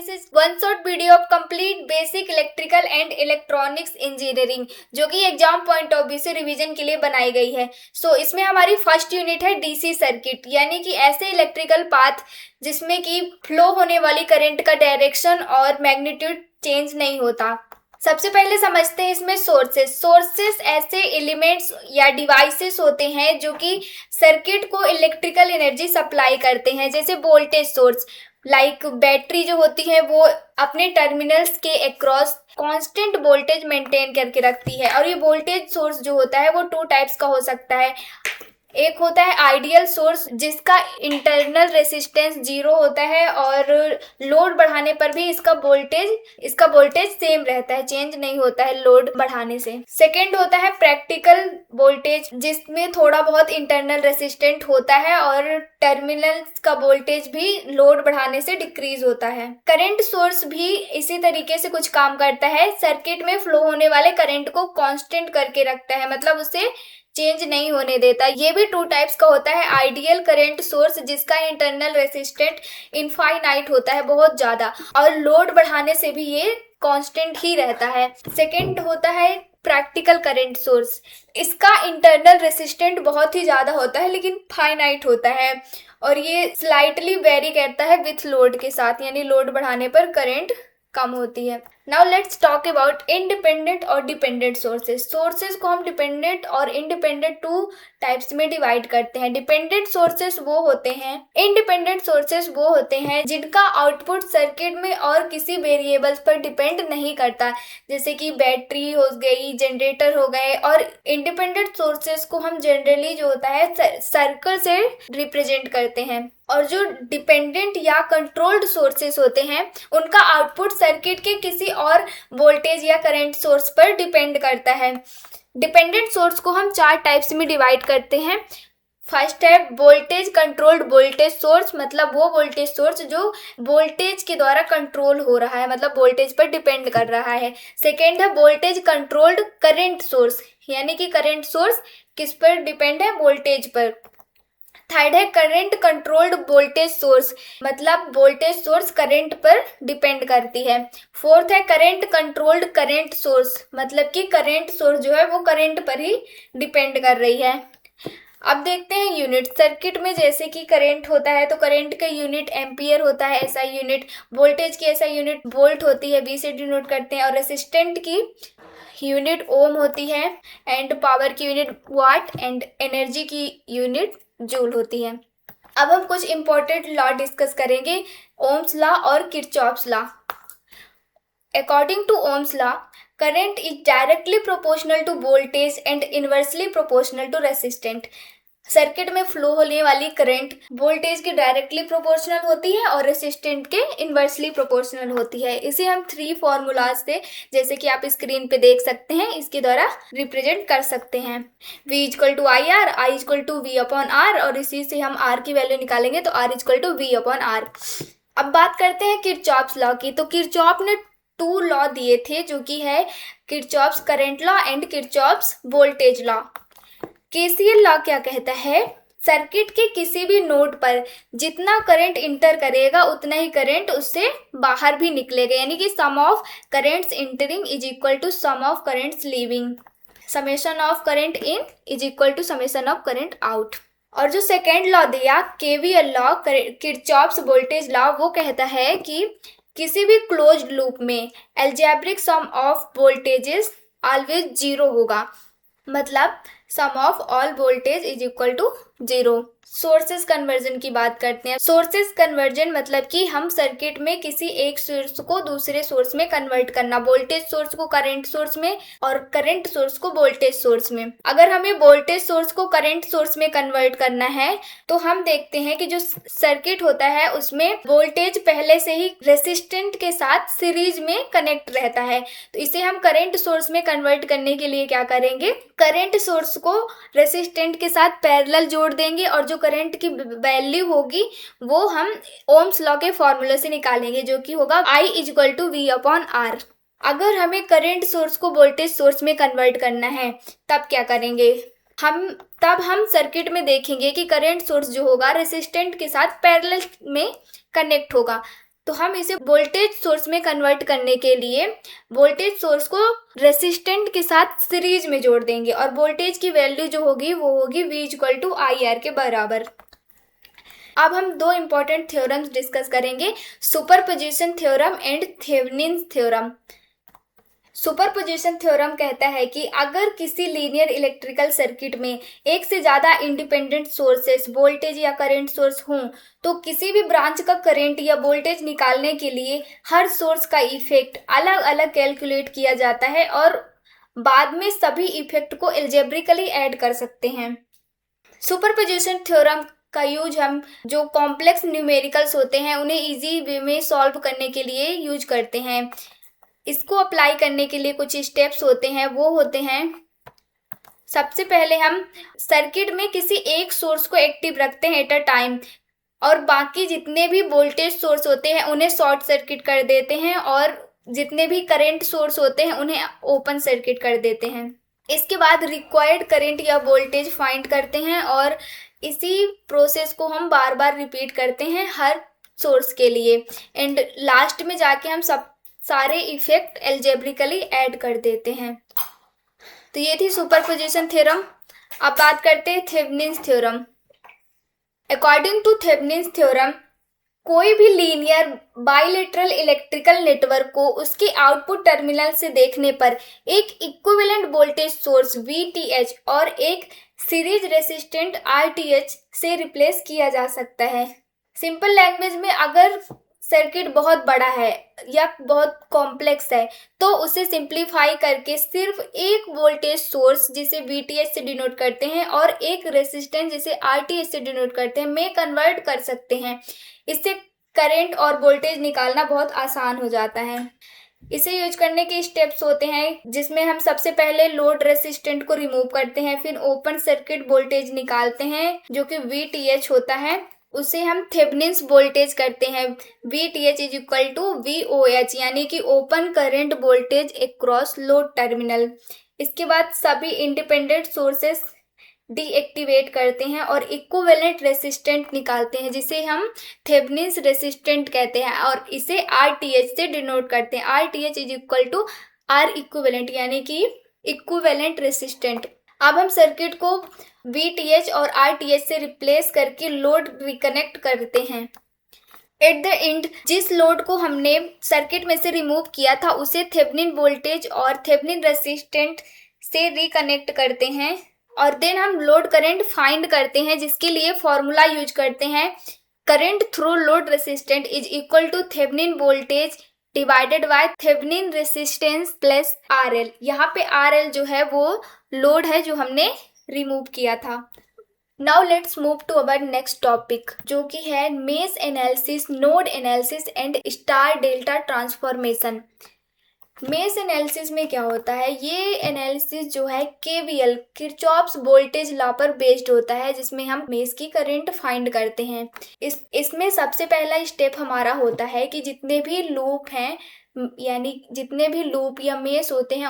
Is one shot video of complete basic electrical and electronics engineering, जो कि exam point of view से revision के लिए बनाई गई है। इसमें हमारी फर्स्ट यूनिट है डीसी सर्किट, यानी कि ऐसे इलेक्ट्रिकल पाथ जिसमें कि फ्लो होने वाली करंट का डायरेक्शन और मैग्नीट्यूड चेंज नहीं होता। सबसे पहले समझते हैं इसमें सोर्सेस ऐसे एलिमेंट्स या डिवाइसेस होते हैं जो कि सर्किट को इलेक्ट्रिकल एनर्जी सप्लाई करते हैं, जैसे वोल्टेज सोर्स लाइक बैटरी जो होती है वो अपने टर्मिनल्स के अक्रॉस कांस्टेंट वोल्टेज मेंटेन करके रखती है। और ये वोल्टेज सोर्स जो होता है वो टू टाइप्स का हो सकता है। एक होता है आइडियल सोर्स जिसका इंटरनल रेसिस्टेंस 0 होता है और लोड बढ़ाने पर भी इसका वोल्टेज सेम रहता है, चेंज नहीं होता है लोड बढ़ाने से। सेकेंड होता है प्रैक्टिकल वोल्टेज, जिसमें थोड़ा बहुत इंटरनल रेसिस्टेंट होता है और टर्मिनल्स का वोल्टेज भी लोड बढ़ाने से डिक्रीज होता है। करंट सोर्स भी इसी तरीके से कुछ काम करता है, सर्किट में फ्लो होने वाले करंट को कांस्टेंट करके रखता है, मतलब उसे चेंज नहीं होने देता। ये भी टू टाइप्स का होता है। आइडियल करंट सोर्स जिसका इंटरनल रेसिस्टेंट इनफाइनाइट होता है, बहुत ज्यादा, और लोड बढ़ाने से भी ये कांस्टेंट ही रहता है। सेकंड होता है प्रैक्टिकल करंट सोर्स, इसका इंटरनल रेसिस्टेंट बहुत ही ज्यादा होता है लेकिन फाइनाइट होता है और ये स्लाइटली वेरी करता है विथ लोड के साथ, यानी लोड बढ़ाने पर करंट कम होती है। Now let's talk about independent और डिपेंडेंट सोर्सेज को हम डिपेंडेंट और इंडिपेंडेंट टू टाइप्स में डिवाइड करते हैं। डिपेंडेंट सोर्सेज वो होते हैं इंडिपेंडेंट सोर्सेज वो होते हैं जिनका आउटपुट सर्किट में और किसी वेरिएबल्स पर डिपेंड नहीं करता, जैसे कि बैटरी हो गई, जनरेटर हो गए। और इंडिपेंडेंट सोर्सेज को हम जनरली जो होता है सर्कल से रिप्रेजेंट करते हैं। और जो डिपेंडेंट या कंट्रोल्ड सोर्सेस होते हैं उनका आउटपुट सर्किट के किसी और वोल्टेज या करंट सोर्स पर डिपेंड करता है। डिपेंडेंट सोर्स को हम 4 टाइप्स में डिवाइड करते हैं। फर्स्ट है वोल्टेज कंट्रोल्ड वोल्टेज सोर्स, मतलब वो वोल्टेज सोर्स जो वोल्टेज के द्वारा कंट्रोल हो रहा है, मतलब वोल्टेज पर डिपेंड कर रहा है। सेकेंड है वोल्टेज कंट्रोल्ड करंट सोर्स, यानी कि करंट सोर्स किस पर डिपेंड है, वोल्टेज पर। थर्ड है करंट कंट्रोल्ड वोल्टेज सोर्स, मतलब वोल्टेज सोर्स करंट पर डिपेंड करती है। फोर्थ है करंट कंट्रोल्ड करंट सोर्स, मतलब कि करंट सोर्स जो है वो करंट पर ही डिपेंड कर रही है। अब देखते हैं यूनिट। सर्किट में जैसे कि करंट होता है तो करंट का यूनिट एम्पियर होता है, ऐसा यूनिट। वोल्टेज की ऐसा यूनिट वोल्ट होती है, वी से डिनोट करते हैं। और रेसिस्टेंट की यूनिट ओम होती है, एंड पावर की यूनिट वाट, एंड एनर्जी की यूनिट जूल होती है। अब हम कुछ इंपॉर्टेंट लॉ डिस्कस करेंगे, ओम्स लॉ और Kirchhoff's law. According to Ohm's law, current is directly proportional to voltage and inversely proportional to resistant. Circuit में फ्लो होने वाली करंट वोल्टेज के डायरेक्टली प्रोपोर्शनल होती है और रेसिस्टेंट के इनवर्सली प्रोपोर्शनल होती है। इसे हम 3 फॉर्मूलाज से, जैसे कि आप स्क्रीन पे देख सकते हैं, इसके द्वारा रिप्रेजेंट कर सकते हैं। V equal to I R, I equal to V upon R, और इसी से हम R की वैल्यू निकालेंगे तो R equal to V upon R. अब बात करते हैं किरचॉफ्स लॉ की। तो किरचॉफ ने 2 लॉ दिए थे, जो कि है Kirchhoff's current law and Kirchhoff's voltage law. KCL law क्या कहता है, सर्किट के किसी भी नोड पर जितना करंट इंटर करेगा उतना ही करंट उससे बाहर भी निकलेगा, यानी कि sum of currents entering is equal to sum of currents leaving, summation of current in is equal to summation of current out. और जो सेकेंड लॉ दिया KVL law, Kirchhoff's voltage law, वो कहता है कि किसी भी क्लोज्ड लूप में algebraic sum of voltages always 0 होगा, मतलब sum of all voltage is equal to 0। Sources conversion की बात करते हैं। सोर्सेस कन्वर्जन मतलब कि हम सर्किट में किसी एक सोर्स को दूसरे सोर्स में कन्वर्ट करना, वोल्टेज सोर्स को करंट सोर्स में और करंट सोर्स को वोल्टेज सोर्स में। अगर हमें वोल्टेज सोर्स को करंट सोर्स में कन्वर्ट करना है तो हम देखते हैं कि जो सर्किट होता है उसमें वोल्टेज पहले से ही रेसिस्टेंट के साथ सीरीज में कनेक्ट रहता है। तो इसे हम करंट सोर्स में कन्वर्ट करने के लिए क्या करेंगे, करंट सोर्स को रेसिस्टेंट के साथ पैरेलल जोड़ देंगे और जो करंट की वैल्यू होगी वो हम ओम्स लॉ के फॉर्मूले से निकालेंगे, जो कि होगा I is equal to V upon R. अगर हमें करंट सोर्स को वोल्टेज सोर्स में कन्वर्ट करना है तब क्या करेंगे, हम सर्किट में देखेंगे कि करंट सोर्स जो होगा रेसिस्टेंट के साथ पैरेलल में कनेक्ट होगा। तो हम इसे वोल्टेज सोर्स में कन्वर्ट करने के लिए वोल्टेज सोर्स को रेसिस्टेंट के साथ सीरीज में जोड़ देंगे और वोल्टेज की वैल्यू जो होगी वो होगी V = IR के बराबर। अब हम दो इंपॉर्टेंट थ्योरम्स डिस्कस करेंगे, superposition theorem and Thevenin theorem. Superposition theorem कहता है कि अगर किसी लीनियर इलेक्ट्रिकल सर्किट में एक से ज़्यादा इंडिपेंडेंट सोर्सेस वोल्टेज या करंट सोर्स हों तो किसी भी ब्रांच का करंट या वोल्टेज निकालने के लिए हर सोर्स का इफेक्ट अलग अलग कैलकुलेट किया जाता है और बाद में सभी इफेक्ट को एल्जेब्रिकली ऐड कर सकते हैं। सुपरपोजिशन थ्योरम का यूज हम जो कॉम्प्लेक्स न्यूमेरिकल्स होते हैं उन्हें इजी वे में सॉल्व करने के लिए यूज करते हैं। इसको अप्लाई करने के लिए कुछ स्टेप्स होते हैं, वो होते हैं, सबसे पहले हम सर्किट में किसी एक सोर्स को एक्टिव रखते हैं एट अ टाइम और बाकी जितने भी वोल्टेज सोर्स होते हैं उन्हें शॉर्ट सर्किट कर देते हैं और जितने भी करंट सोर्स होते हैं उन्हें ओपन सर्किट कर देते हैं। इसके बाद रिक्वायर्ड करंट या वोल्टेज फाइंड करते हैं और इसी प्रोसेस को हम बार बार रिपीट करते हैं हर सोर्स के लिए एंड लास्ट में जाके हम सब सारे इफेक्ट एल्जेब्रिकली ऐड कर देते हैं। तो ये थी सुपरपोजिशन थ्योरम। अब बात करते हैं Thevenin's theorem. According to Thevenin's theorem कोई भी लीनियर बाइलेटरल इलेक्ट्रिकल नेटवर्क को उसके आउटपुट टर्मिनल से देखने पर एक इक्विवेलेंट वोल्टेज सोर्स VTH और एक सीरीज रेसिस्टेंट RTH से रिप्लेस किया जा सकता है। सिंपल लैंग्वेज में अगर सर्किट बहुत बड़ा है या बहुत कॉम्प्लेक्स है तो उसे सिंप्लीफाई करके सिर्फ एक वोल्टेज सोर्स जिसे VTH से डिनोट करते हैं और एक रेसिस्टेंस जिसे RTH से डिनोट करते हैं में कन्वर्ट कर सकते हैं। इससे करंट और वोल्टेज निकालना बहुत आसान हो जाता है। इसे यूज करने के स्टेप्स होते हैं जिसमें हम सबसे पहले लोड रेसिस्टेंट को रिमूव करते हैं, फिर ओपन सर्किट वोल्टेज निकालते हैं जो कि VTH होता है, उसे हम थेवेनिन्स वोल्टेज करते हैं VTH = VOH यानी कि open current voltage across load terminal. इसके बाद सभी इंडिपेंडेंट सोर्सेस डीएक्टिवेट करते हैं और इक्विवेलेंट रेसिस्टेंट निकालते हैं जिसे हम थेवेनिन्स रेसिस्टेंट कहते हैं और इसे RTH से डिनोट करते हैं। RTH = R इक्विवेलेंट यानी कि इक्विवेलेंट रेसिस्टेंट। अब हम सर्किट को VTH और RTH से रिप्लेस करके लोड रिकनेक्ट करते हैं। एट द एंड जिस लोड को हमने सर्किट में से रिमूव किया था उसे थेवेनिन वोल्टेज और थेवेनिन रेसिस्टेंट से रिकनेक्ट करते हैं और देन हम लोड करंट फाइंड करते हैं जिसके लिए फॉर्मूला यूज करते हैं current through load resistant = Thevenin voltage divided by Thevenin resistance plus RL। यहाँ पे RL जो है वो लोड है जो हमने रिमूव किया था। Now let's move to our next topic जो कि है mesh analysis, node analysis and star delta transformation. Mesh analysis में क्या होता है, ये एनालिसिस जो है KVL किरचॉफ्स वोल्टेज लॉ पर बेस्ड होता है जिसमें हम मेश की करंट फाइंड करते हैं। इसमें सबसे पहला स्टेप हमारा होता है कि जितने भी लूप हैं यानी जितने भी लूप या मेश होते हैं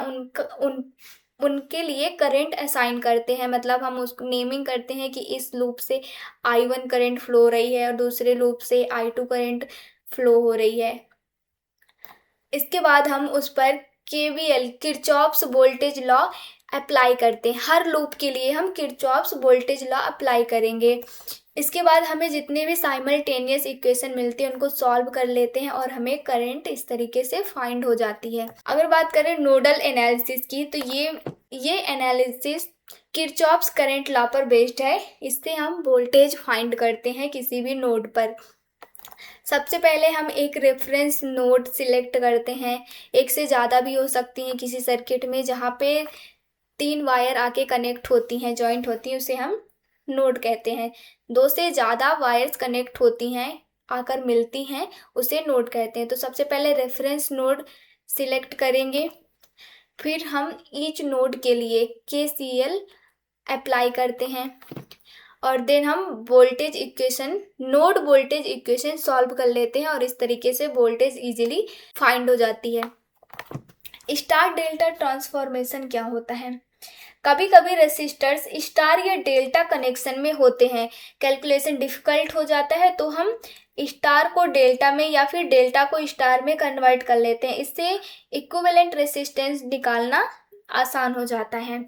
उनके लिए करंट असाइन करते हैं, मतलब हम उसको नेमिंग करते हैं कि इस लूप से I1 करंट फ्लो हो रही है और दूसरे लूप से I2 करंट फ्लो हो रही है। इसके बाद हम उस पर KVL Kirchhoff's voltage law apply करते हैं। हर लूप के लिए हम किरचॉफ्स वोल्टेज लॉ अप्लाई करेंगे। इसके बाद हमें जितने भी साइमल्टेनियस इक्वेशन मिलती है उनको सॉल्व कर लेते हैं और हमें करंट इस तरीके से फाइंड हो जाती है। अगर बात करें नोडल एनालिसिस की तो ये एनालिसिस किरचॉफ्स करंट लॉ पर बेस्ड है। इससे हम वोल्टेज फाइंड करते हैं किसी भी नोड पर। सबसे पहले हम एक रेफरेंस नोड सिलेक्ट करते हैं, एक से ज़्यादा भी हो सकती हैं किसी सर्किट में जहाँ पे 3 वायर आके कनेक्ट होती हैं, जॉइंट होती हैं, उसे हम नोड कहते हैं। 2 से ज़्यादा वायर्स कनेक्ट होती हैं आकर मिलती हैं उसे नोड कहते हैं। तो सबसे पहले रेफरेंस नोड सिलेक्ट करेंगे, फिर हम ईच नोड के लिए KCL अप्लाई करते हैं और देन हम voltage equation node voltage equation solve कर लेते हैं और इस तरीके से वोल्टेज इजीली फाइंड हो जाती है। स्टार डेल्टा ट्रांसफॉर्मेशन क्या होता है, कभी कभी रेसिस्टर्स स्टार या डेल्टा कनेक्शन में होते हैं, कैलकुलेशन डिफिकल्ट हो जाता है तो हम स्टार को डेल्टा में या फिर डेल्टा को स्टार में कन्वर्ट कर लेते हैं। इससे इक्विवेलेंट रेसिस्टेंस निकालना आसान हो जाता है।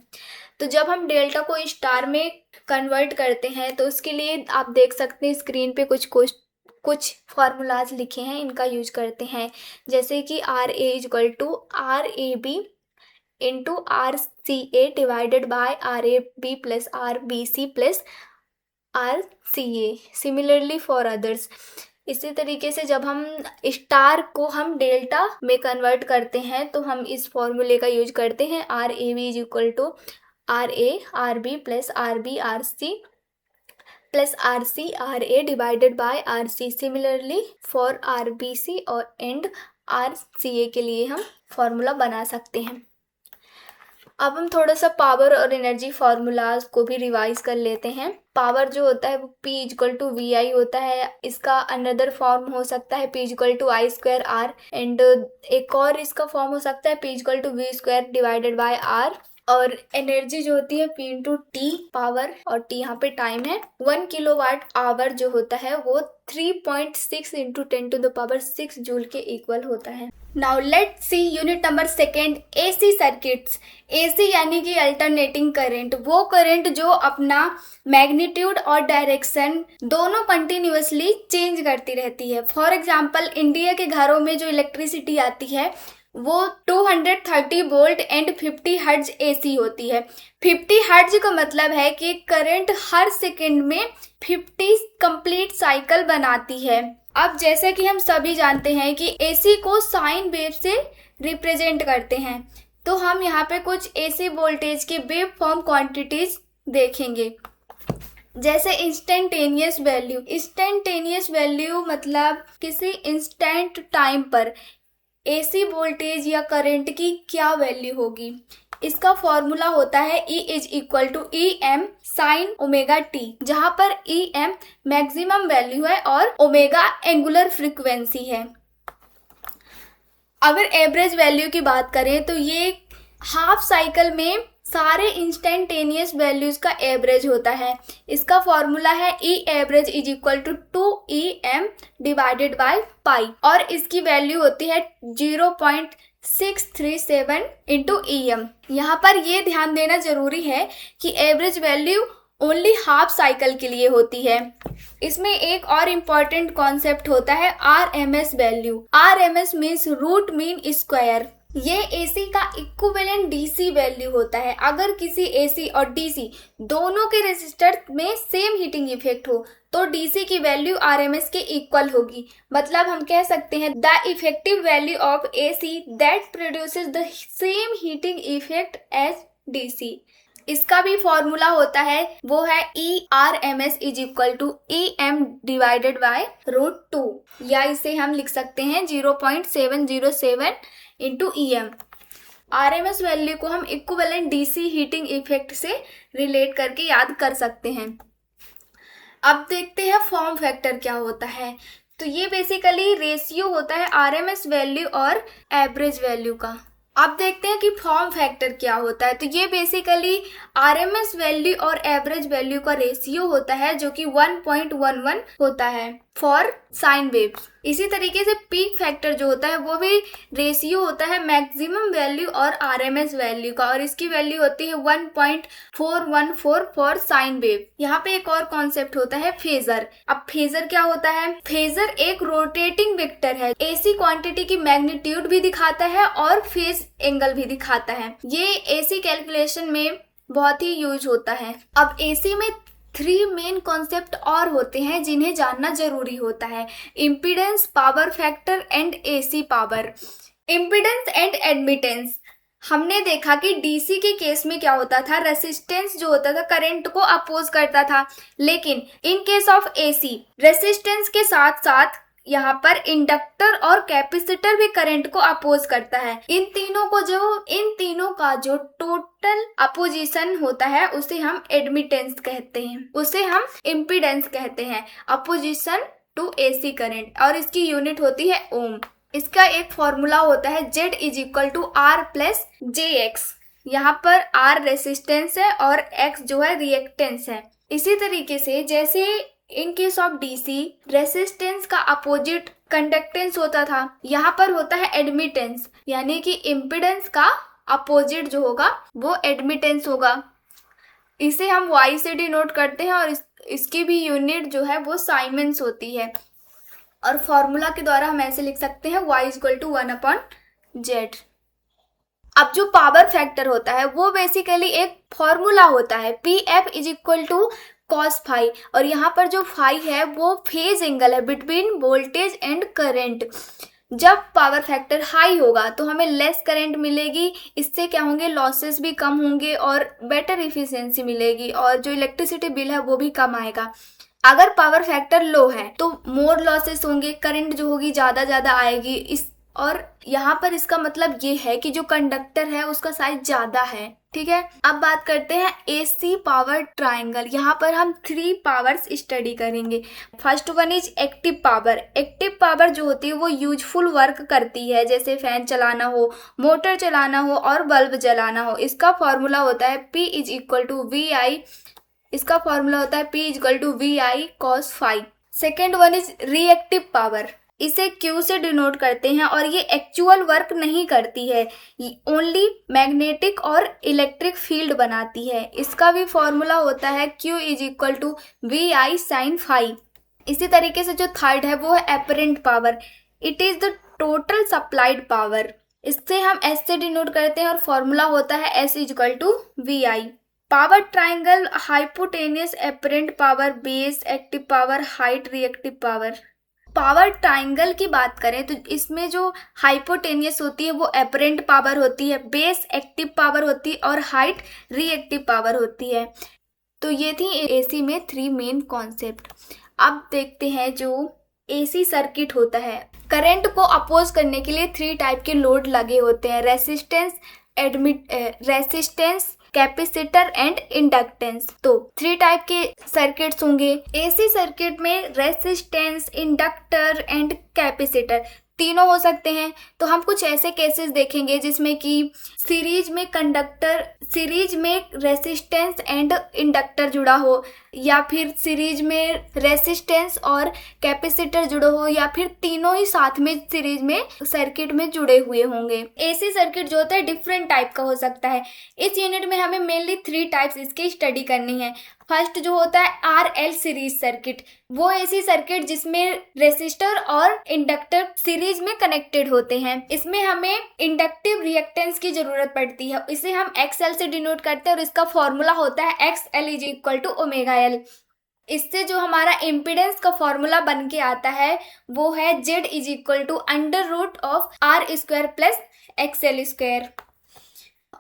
तो जब हम डेल्टा को स्टार में कन्वर्ट करते हैं तो उसके लिए आप देख सकते हैं स्क्रीन पे कुछ फार्मूलाज लिखे हैं, इनका यूज करते हैं। जैसे कि RA equal to RAB into RCA divided by RAB plus RBC plus RCA, similarly for others. इसी तरीके से जब हम स्टार को हम डेल्टा में कन्वर्ट करते हैं तो हम इस फॉर्मूले का यूज करते हैं। RAB is equal to RA RB plus RB RC plus RC RA divided by RC, similarly for RBC और एंड RCA के लिए हम फॉर्मूला बना सकते हैं। अब हम थोड़ा सा पावर और एनर्जी फार्मूलाज को भी रिवाइज कर लेते हैं। पावर जो होता है वो P इक्वल टू VI होता है। इसका अनदर फॉर्म हो सकता है P equal to I square R, and एक और इसका फॉर्म हो सकता है P equal to V square divided by R। और एनर्जी जो होती है P इंटू T, पावर और T यहाँ पे टाइम है। 1 किलोवाट आवर जो होता है वो 3.6 इंटू 10⁻6 जूल के इक्वल होता है। Now let's see unit number 2 AC circuits. AC यानी कि अल्टरनेटिंग करंट, वो करंट जो अपना मैग्नीट्यूड और डायरेक्शन दोनों कंटिन्यूअसली चेंज करती रहती है। फॉर एग्जांपल इंडिया के घरों में जो इलेक्ट्रिसिटी आती है वो 230 वोल्ट एंड 50 हर्ट्ज AC होती है। 50 हर्ट्ज का मतलब है कि करंट हर सेकंड में 50 कंप्लीट साइकिल बनाती है। अब जैसे कि हम सभी जानते हैं कि AC को साइन वेव से रिप्रेजेंट करते हैं, तो हम यहाँ पे कुछ AC वोल्टेज के वेव फॉर्म क्वांटिटीज देखेंगे। जैसे इंस्टेंटेनियस वैल्यू। इंस्टेंटेनियस वैल्यू मतलब किसी इंस्टेंट टाइम पर AC वोल्टेज या करंट की क्या वैल्यू होगी। इसका फॉर्मूला होता है E is equal to EM sine omega T, जहां पर EM मैक्सिमम वैल्यू है और ओमेगा एंगुलर फ्रीक्वेंसी है। अगर एवरेज वैल्यू की बात करें तो ये हाफ साइकिल में सारे इंस्टेंटेनियस वैल्यूज का एवरेज होता है। इसका फॉर्मूला है E average is equal to 2EM divided by pi, और इसकी वैल्यू होती है 0.637 इंटू EM। यहाँ पर ये ध्यान देना जरूरी है कि average value only half cycle के लिए होती है। इसमें एक और इम्पॉर्टेंट कॉन्सेप्ट होता है RMS value. RMS means root mean square. ये AC का इक्विवेलेंट DC वैल्यू होता है। अगर किसी AC और DC दोनों के रेजिस्टर में सेम हीटिंग इफेक्ट हो तो DC की वैल्यू RMS के इक्वल होगी। मतलब हम कह सकते हैं the effective value of AC that produces the same heating effect as DC। इसका भी फॉर्मूला होता है, वो है ERMS is equal to EM divided by root 2, या इसे हम लिख सकते हैं 0.707 इंटू EM। RMS वैल्यू को हम इक्विवेलेंट DC हीटिंग इफेक्ट से रिलेट करके याद कर सकते हैं। अब देखते हैं फॉर्म फैक्टर क्या होता है। तो ये बेसिकली रेशियो होता है RMS वैल्यू और एवरेज वैल्यू का। अब देखते हैं कि फॉर्म फैक्टर क्या होता है। तो ये बेसिकली RMS वैल्यू और एवरेज वैल्यू का रेशियो होता है, जो कि 1.11 होता है फॉर साइन वेव। इसी तरीके से पीक फैक्टर जो होता है वो भी रेशियो होता है मैक्सिमम वैल्यू और RMS वैल्यू का, और इसकी वैल्यू होती है 1.414 फॉर साइन वेव। यहाँ पे एक और कॉन्सेप्ट होता है फेजर। अब फेजर क्या होता है? फेजर एक रोटेटिंग वेक्टर है। AC क्वांटिटी की मैग्नीट्यूड भी दिखाता है और फेज एंगल भी दिखाता है। ये AC कैलकुलेशन में बहुत ही यूज होता है। अब AC में 3 मेन कॉन्सेप्ट और होते हैं जिन्हें जानना जरूरी होता है: impedance, power factor and AC power. Impedance and admittance. हमने देखा कि DC के केस में क्या होता था, रेसिस्टेंस जो होता था करंट को अपोज करता था, लेकिन इन केस ऑफ AC रेसिस्टेंस के साथ साथ यहाँ पर इंडक्टर और कैपेसिटर भी करंट को अपोज करता है। इन तीनों का जो टोटल अपोजिशन होता है उसे हम एडमिटेंस कहते हैं, उसे हम इम्पीडेंस कहते हैं, अपोजिशन टू AC करंट, और इसकी यूनिट होती है ओम। इसका एक फॉर्मूला होता है Z is equal to R plus JX। यहाँ पर R रेसिस्टेंस है और X जो है रिएक्टेंस है। इसी तरीके से जैसे इन केस ऑफ डीसी रेसिस्टेंस का अपोजिट कंडक्टेंस होता था, यहाँ पर होता है एडमिटेंस, यानी कि इम्पिडेंस का अपोजिट जो होगा वो एडमिटेंस होगा। इसे हम वाई से डिनोट करते हैं और इसकी भी यूनिट जो है वो साइमेंस होती है, और फॉर्मूला के द्वारा हम ऐसे लिख सकते हैं y इक्वल टू 1/z। अब जो पावर फैक्टर होता है वो बेसिकली एक फॉर्मूला होता है, PF is equal to cos phi, और यहाँ पर जो फाई है वो फेज एंगल है बिटवीन वोल्टेज एंड करंट। जब पावर फैक्टर हाई होगा तो हमें लेस करंट मिलेगी, इससे क्या होंगे, लॉसेस भी कम होंगे और बेटर इफिशियंसी मिलेगी, और जो इलेक्ट्रिसिटी बिल है वो भी कम आएगा। अगर पावर फैक्टर लो है तो मोर लॉसेस होंगे, करंट जो होगी ज़्यादा आएगी, और यहाँ पर इसका मतलब ये है कि जो कंडक्टर है उसका साइज ज़्यादा है। ठीक है, अब बात करते हैं AC पावर ट्राइंगल। यहाँ पर हम 3 पावर्स स्टडी करेंगे। First one is active power. Active power जो होती है वो यूजफुल वर्क करती है, जैसे फैन चलाना हो, मोटर चलाना हो और बल्ब जलाना हो। इसका फॉर्मूला होता है P is equal to VI, इसका फॉर्मूला होता है P is equal to VI cos phi. Second one is reactive power, इसे Q से डिनोट करते हैं, और ये एक्चुअल वर्क नहीं करती है, ओनली मैग्नेटिक और इलेक्ट्रिक फील्ड बनाती है। इसका भी फॉर्मूला होता है Q is equal to VI sin phi. इसी तरीके से जो थर्ड है वो है apparent power, it is the total supplied power. इससे हम S से डिनोट करते हैं और फॉर्मूला होता है S is equal to VI। Power triangle, hypotenuse, apparent power, base, active power, height, reactive power. Power triangle की बात करें तो इसमें जो हाइपोटेनियस होती है वो एपरेंट पावर होती है, बेस एक्टिव पावर होती है और हाइट रिएक्टिव पावर होती है। तो ये थी AC में 3 मेन कॉन्सेप्ट। अब देखते हैं जो AC सर्किट होता है। करंट को अपोज करने के लिए 3 टाइप के लोड लगे होते हैं, रेसिस्टेंस, कैपेसिटर एंड इंडक्टेंस। तो 3 टाइप के सर्किट्स होंगे। AC सर्किट में रेसिस्टेंस, इंडक्टर एंड कैपेसिटर तीनों हो सकते हैं। तो हम कुछ ऐसे केसेस देखेंगे जिसमें कि सीरीज में रेसिस्टेंस एंड इंडक्टर जुड़ा हो, या फिर सीरीज में रेसिस्टेंस और कैपेसिटर जुड़ा हो, या फिर तीनों ही साथ में सीरीज में सर्किट में जुड़े हुए होंगे। AC सर्किट जो होता है डिफरेंट टाइप का हो सकता है। इस यूनिट में हमें मेनली 3 टाइप्स इसकी स्टडी करनी है। फर्स्ट जो होता है RL सीरीज सर्किट, वो ऐसी सर्किट जिसमें रेसिस्टर और इंडक्टर सीरीज में कनेक्टेड होते हैं। इसमें हमें इंडक्टिव रिएक्टेंस की जरूरत पड़ती है, इसे हम XL से डिनोट करते हैं और इसका फॉर्मूला होता है XL is equal to omega L। इससे जो हमारा इम्पीडेंस का फॉर्मूला बन के आता है वो है Z is equal to √R² plus XL²।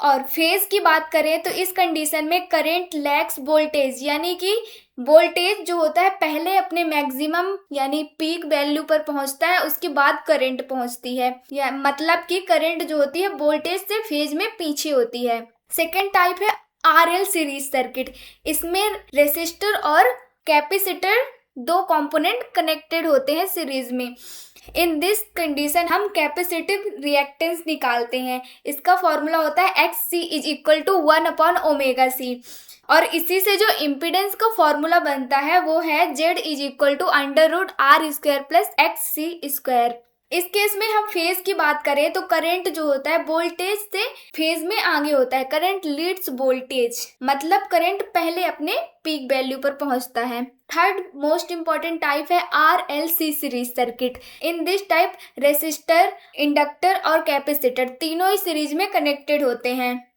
और फेज की बात करें तो इस कंडीशन में करंट लैग्स वोल्टेज, यानी कि वोल्टेज जो होता है पहले अपने मैक्सिमम यानी पीक वैल्यू पर पहुंचता है, उसके बाद करंट पहुंचती है, या मतलब कि करंट जो होती है वोल्टेज से फेज में पीछे होती है। सेकेंड टाइप है RL सीरीज सर्किट। इसमें रेसिस्टर और कैपेसिटर 2 कंपोनेंट कनेक्टेड होते हैं सीरीज में। इन दिस कंडीशन हम कैपेसिटिव रिएक्टेंस निकालते हैं। इसका फॉर्मूला होता है XC is equal to 1/ωc, और इसी से जो इम्पीडेंस का फॉर्मूला बनता है वो है Z is equal to √R² plus XC²। इस केस में हम फेज की बात करें तो करंट जो होता है वोल्टेज से फेज में आगे होता है। करंट लीड्स वोल्टेज, मतलब करंट पहले अपने पीक वैल्यू पर पहुंचता है। थर्ड मोस्ट इंपॉर्टेंट टाइप है RLC series circuit. In this type resistor, inductor और कैपेसिटर तीनों ही सीरीज में कनेक्टेड होते हैं,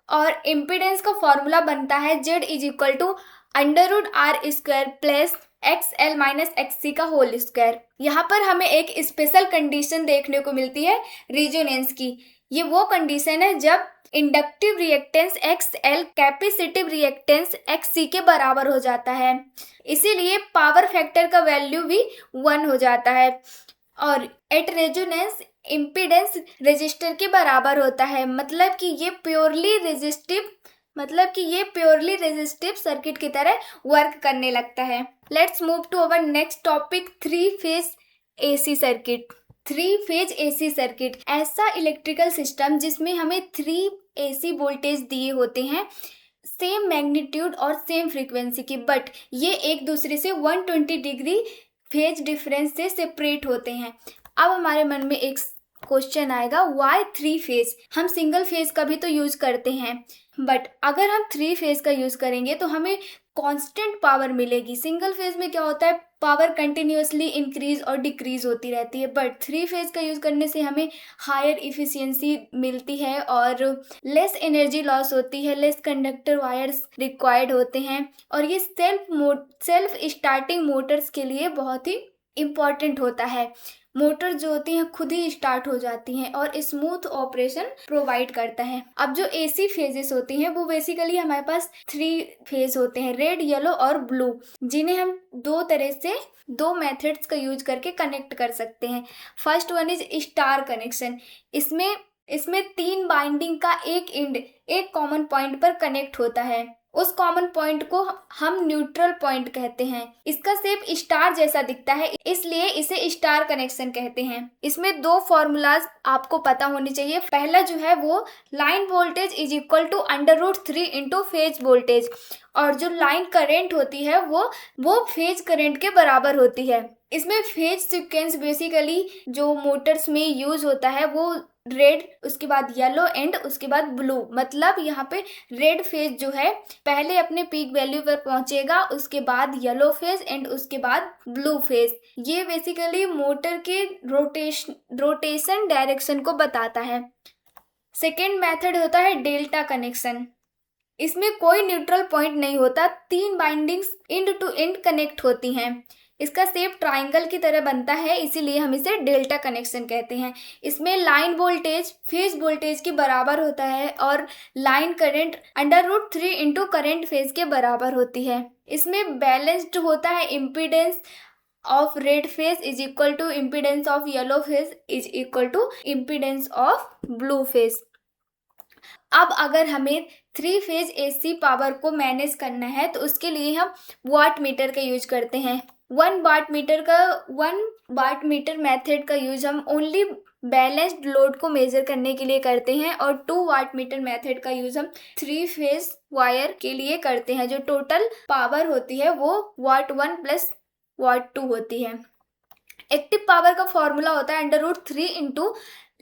और इम्पीडेंस का फॉर्मूला बनता है Z is equal to √R² plus XL minus XC का होल स्क्वायर। यहाँ पर हमें एक स्पेशल कंडीशन देखने को मिलती है रिजोनेंस की। ये वो कंडीशन है जब inductive reactance XL capacitive reactance XC के बराबर हो जाता है, इसीलिए पावर फैक्टर का वैल्यू भी 1 हो जाता है, और एट रेजोनेंस इम्पीडेंस रेजिस्टर के बराबर होता है, मतलब कि ये प्योरली रेजिस्टिव सर्किट की तरह वर्क करने लगता है। Let's move to our next topic, 3 phase AC circuit. 3 phase AC circuit ऐसा इलेक्ट्रिकल सिस्टम जिसमें हमें 3 AC वोल्टेज दिए होते हैं सेम मैग्नीट्यूड और सेम फ्रीक्वेंसी की, बट ये एक दूसरे से 120 डिग्री फेज डिफरेंस से सेपरेट होते हैं। अब हमारे मन में एक क्वेश्चन आएगा, वाई 3 फेज? हम सिंगल फेज का भी तो यूज करते हैं, बट अगर हम 3 फेज का यूज करेंगे तो हमें कांस्टेंट पावर मिलेगी। सिंगल फेज में क्या होता है, पावर कंटिन्यूअसली इंक्रीज और डिक्रीज होती रहती है, बट 3 फेज का यूज करने से हमें हायर इफिशियंसी मिलती है और लेस एनर्जी लॉस होती है, लेस कंडक्टर वायर्स रिक्वायर्ड होते हैं, और ये सेल्फ स्टार्टिंग मोटर्स के लिए बहुत ही इम्पॉर्टेंट होता है। मोटर जो होती हैं खुद ही स्टार्ट हो जाती हैं और स्मूथ ऑपरेशन प्रोवाइड करता है। अब जो एसी फेजेस होती हैं वो बेसिकली हमारे पास 3 फेज होते हैं, रेड, येलो और ब्लू, जिन्हें हम दो तरह से 2 मेथड्स का यूज करके कनेक्ट कर सकते हैं। First one is star connection. इसमें 3 बाइंडिंग का एक एंड एक कॉमन पॉइंट पर कनेक्ट होता है। उस कॉमन पॉइंट को हम न्यूट्रल पॉइंट कहते हैं। इसका शेप स्टार जैसा दिखता है, इसलिए इसे स्टार कनेक्शन कहते हैं। इसमें 2 फॉर्मूलाज आपको पता होनी चाहिए। पहला जो है वो line voltage is equal to √3 into phase voltage, और जो लाइन करंट होती है वो फेज करंट के बराबर होती है। इसमें फेज सीक्वेंस बेसिकली जो मोटर्स में यूज होता है वो रेड, उसके बाद येलो एंड उसके बाद ब्लू। मतलब यहाँ पे रेड फेज जो है पहले अपने पीक वैल्यू पर पहुंचेगा, उसके बाद येलो फेज एंड उसके बाद ब्लू फेज। ये बेसिकली मोटर के रोटेशन डायरेक्शन को बताता है। सेकेंड मेथड होता है डेल्टा कनेक्शन। इसमें कोई न्यूट्रल पॉइंट नहीं होता, 3 windings end to end connect होती हैं। इसका शेप ट्राइंगल की तरह बनता है, इसीलिए हम इसे डेल्टा कनेक्शन कहते हैं। इसमें लाइन वोल्टेज फेज वोल्टेज के बराबर होता है और line current √3 into current phase के बराबर होती है। इसमें बैलेंस्ड होता है, impedance of red phase is equal to impedance of yellow phase is equal to impedance of blue phase. अब अगर हमें 3 फेज एसी पावर को मैनेज करना है तो उसके लिए हम वाट मीटर का यूज करते हैं। 1 वाट मीटर मेथड का यूज हम ओनली बैलेंस्ड लोड को मेजर करने के लिए करते हैं, और 2 वाट मीटर मेथड का यूज हम 3 फेज वायर के लिए करते हैं। जो टोटल पावर होती है वो वाट 1 प्लस वाट 2 होती है। एक्टिव पावर का फॉर्मूला होता है √3 into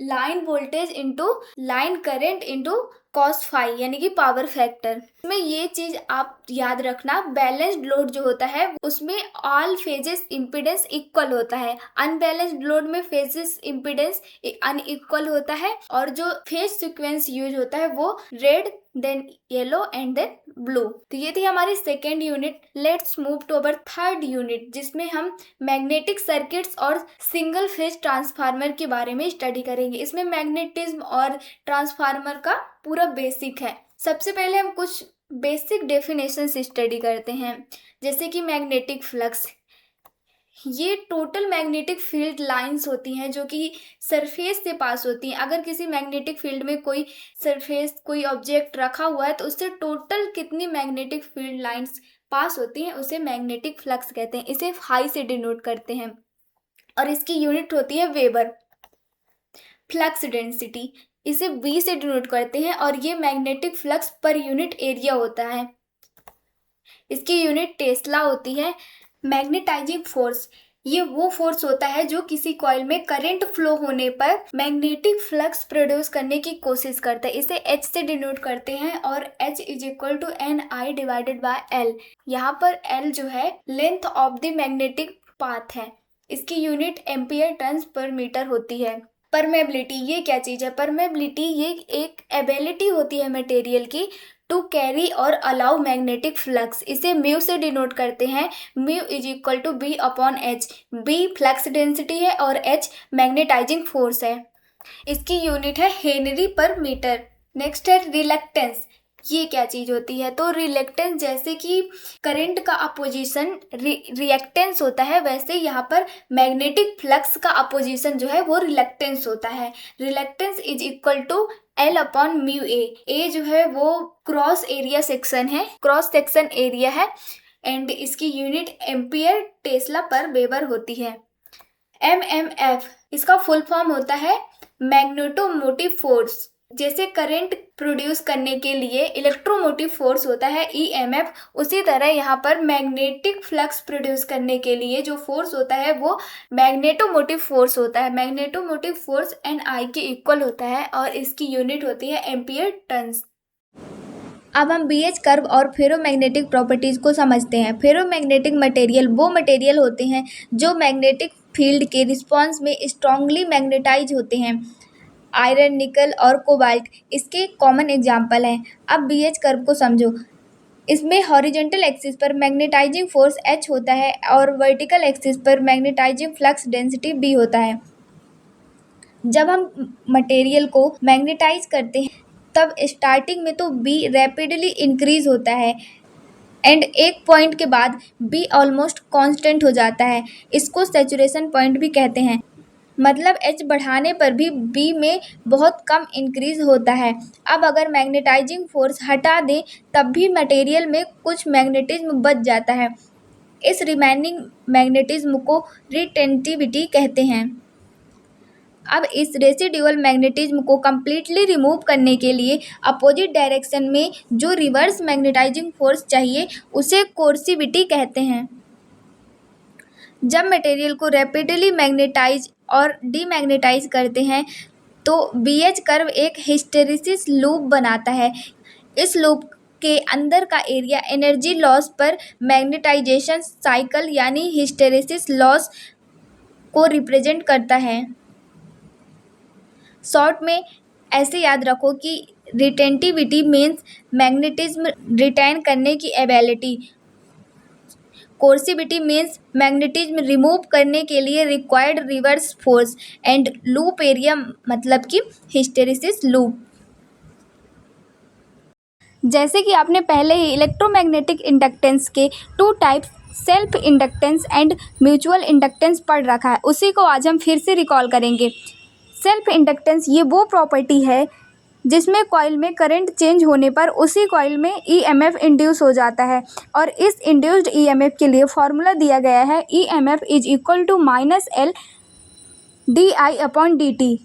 line voltage into line current into cos phi, यानी कि पावर फैक्टर। में ये चीज आप याद रखना, बैलेंस्ड लोड जो होता है उसमें ऑल फेजेस इम्पीडेंस इक्वल होता है, अनबैलेंस्ड लोड में फेजेस इम्पीडेंस अनइक्वल होता है, और जो फेज सीक्वेंस यूज होता है वो red then yellow and then blue. तो ये थी हमारी second unit. Let's move to our third unit, जिसमें हम मैग्नेटिक सर्किट्स और सिंगल फेज ट्रांसफार्मर के बारे में स्टडी करेंगे। इसमें मैग्नेटिज्म और ट्रांसफार्मर का पूरा बेसिक है। सबसे पहले हम कुछ बेसिक डेफिनेशन स्टडी करते हैं, जैसे कि मैग्नेटिक फ्लक्स। ये टोटल मैग्नेटिक फील्ड लाइंस होती हैं जो कि सरफेस से पास होती हैं। अगर किसी मैग्नेटिक फील्ड में कोई सरफेस कोई ऑब्जेक्ट रखा हुआ है तो उससे टोटल कितनी मैग्नेटिक फील्ड लाइंस पास होती हैं उसे मैग्नेटिक फ्लक्स कहते हैं। इसे फाई से डिनोट करते हैं और इसकी यूनिट होती है वेबर। फ्लक्स डेंसिटी इसे V से डिनोट करते हैं और ये magnetic flux per unit area होता है। इसकी यूनिट टेस्ला होती है। मैग्नेटाइजिंग फोर्स ये वो फोर्स होता है जो किसी कॉइल में करंट फ्लो होने पर मैग्नेटिक फ्लक्स प्रोड्यूस करने की कोशिश करता है। इसे H से डिनोट करते हैं और H is equal to NI divided by L। यहाँ पर L जो है length of the magnetic path है। इसकी unit ampere turns per metre होती है। परमेबिलिटी ये क्या चीज है? परमेबिलिटी ये एक एबिलिटी होती है मटेरियल की टू कैरी और अलाउ मैग्नेटिक फ्लक्स। इसे म्यू से डिनोट करते हैं। Mu is equal to B upon H। B flux density है और H मैग्नेटाइजिंग फोर्स है। इसकी यूनिट है हेनरी पर मीटर। नेक्स्ट है रिलक्टेंस। ये क्या चीज होती है? तो रिलक्टेंस जैसे कि करंट का अपोजिशन रिएक्टेंस होता है, वैसे यहाँ पर मैग्नेटिक फ्लक्स का अपोजिशन जो है वो रिलक्टेंस होता है। Reluctance is equal to L upon mu A। A जो है वो क्रॉस एरिया सेक्शन है, क्रॉस सेक्शन एरिया है, एंड इसकी unit ampere tesla per weber होती है। MMF इसका फुल फॉर्म होता है मैग्नेटोमोटिव फोर्स। जैसे करंट प्रोड्यूस करने के लिए इलेक्ट्रोमोटिव फोर्स होता है ईएमएफ, उसी तरह यहाँ पर मैग्नेटिक फ्लक्स प्रोड्यूस करने के लिए जो फोर्स होता है वो मैग्नेटोमोटिव फोर्स होता है। मैग्नेटोमोटिव फोर्स एन आई के इक्वल होता है और इसकी यूनिट होती है एम्पियर टन्स। अब हम बीएच कर्व और फेरोमैग्नेटिक प्रॉपर्टीज को समझते हैं। फेरोमैग्नेटिक मटेरियल वो मटेरियल होते हैं जो मैग्नेटिक फील्ड के रिस्पॉन्स में स्ट्रांगली मैग्नेटाइज होते हैं। आयरन, निकल और कोबाल्ट इसके कॉमन एग्जाम्पल हैं। अब बीएच कर्व को समझो। इसमें हॉरिजॉन्टल एक्सिस पर मैग्नेटाइजिंग फोर्स H होता है और वर्टिकल एक्सिस पर मैग्नेटाइजिंग फ्लक्स डेंसिटी B होता है। जब हम मटेरियल को मैग्नेटाइज करते हैं तब स्टार्टिंग में तो B रैपिडली इंक्रीज होता है एंड एक पॉइंट के बाद B ऑलमोस्ट कांस्टेंट हो जाता है। इसको सैचुरेशन पॉइंट भी कहते हैं। मतलब H बढ़ाने पर भी B में बहुत कम इंक्रीज होता है। अब अगर मैग्नेटाइजिंग फोर्स हटा दें तब भी मटेरियल में कुछ मैग्नेटिज्म बच जाता है। इस रिमेनिंग मैग्नेटिज्म को रिटेंटिविटी कहते हैं। अब इस रेसिडुअल मैग्नेटिज्म को कम्प्लीटली रिमूव करने के लिए अपोजिट डायरेक्शन में जो रिवर्स मैग्नेटाइजिंग फोर्स चाहिए उसे कोर्सिविटी कहते हैं। जब मटेरियल को रैपिडली मैग्नेटाइज और डीमैग्नेटाइज करते हैं तो बीएच कर्व एक हिस्टेरिसिस लूप बनाता है। इस लूप के अंदर का एरिया एनर्जी लॉस पर मैग्नेटाइजेशन साइकिल यानी हिस्टेरिसिस लॉस को रिप्रेजेंट करता है। शॉर्ट में ऐसे याद रखो कि रिटेंटिविटी मीन्स मैग्नेटिज्म रिटेन करने की एबिलिटी, कोर्सिविटी मीन्स मैग्नेटिज्म रिमूव करने के लिए required reverse force and loop area मतलब कि हिस्टेरिसिस लूप। जैसे कि आपने पहले ही इलेक्ट्रोमैग्नेटिक इंडक्टेंस के two types self inductance and mutual inductance पढ़ रखा है, उसी को आज हम फिर से रिकॉल करेंगे। सेल्फ इंडक्टेंस ये वो प्रॉपर्टी है जिसमें कॉइल में करंट चेंज होने पर उसी कॉइल में ईएमएफ इंड्यूस हो जाता है और इस इंड्यूस्ड ईएमएफ के लिए फॉर्मूला दिया गया है EMF is equal to -L di/dt।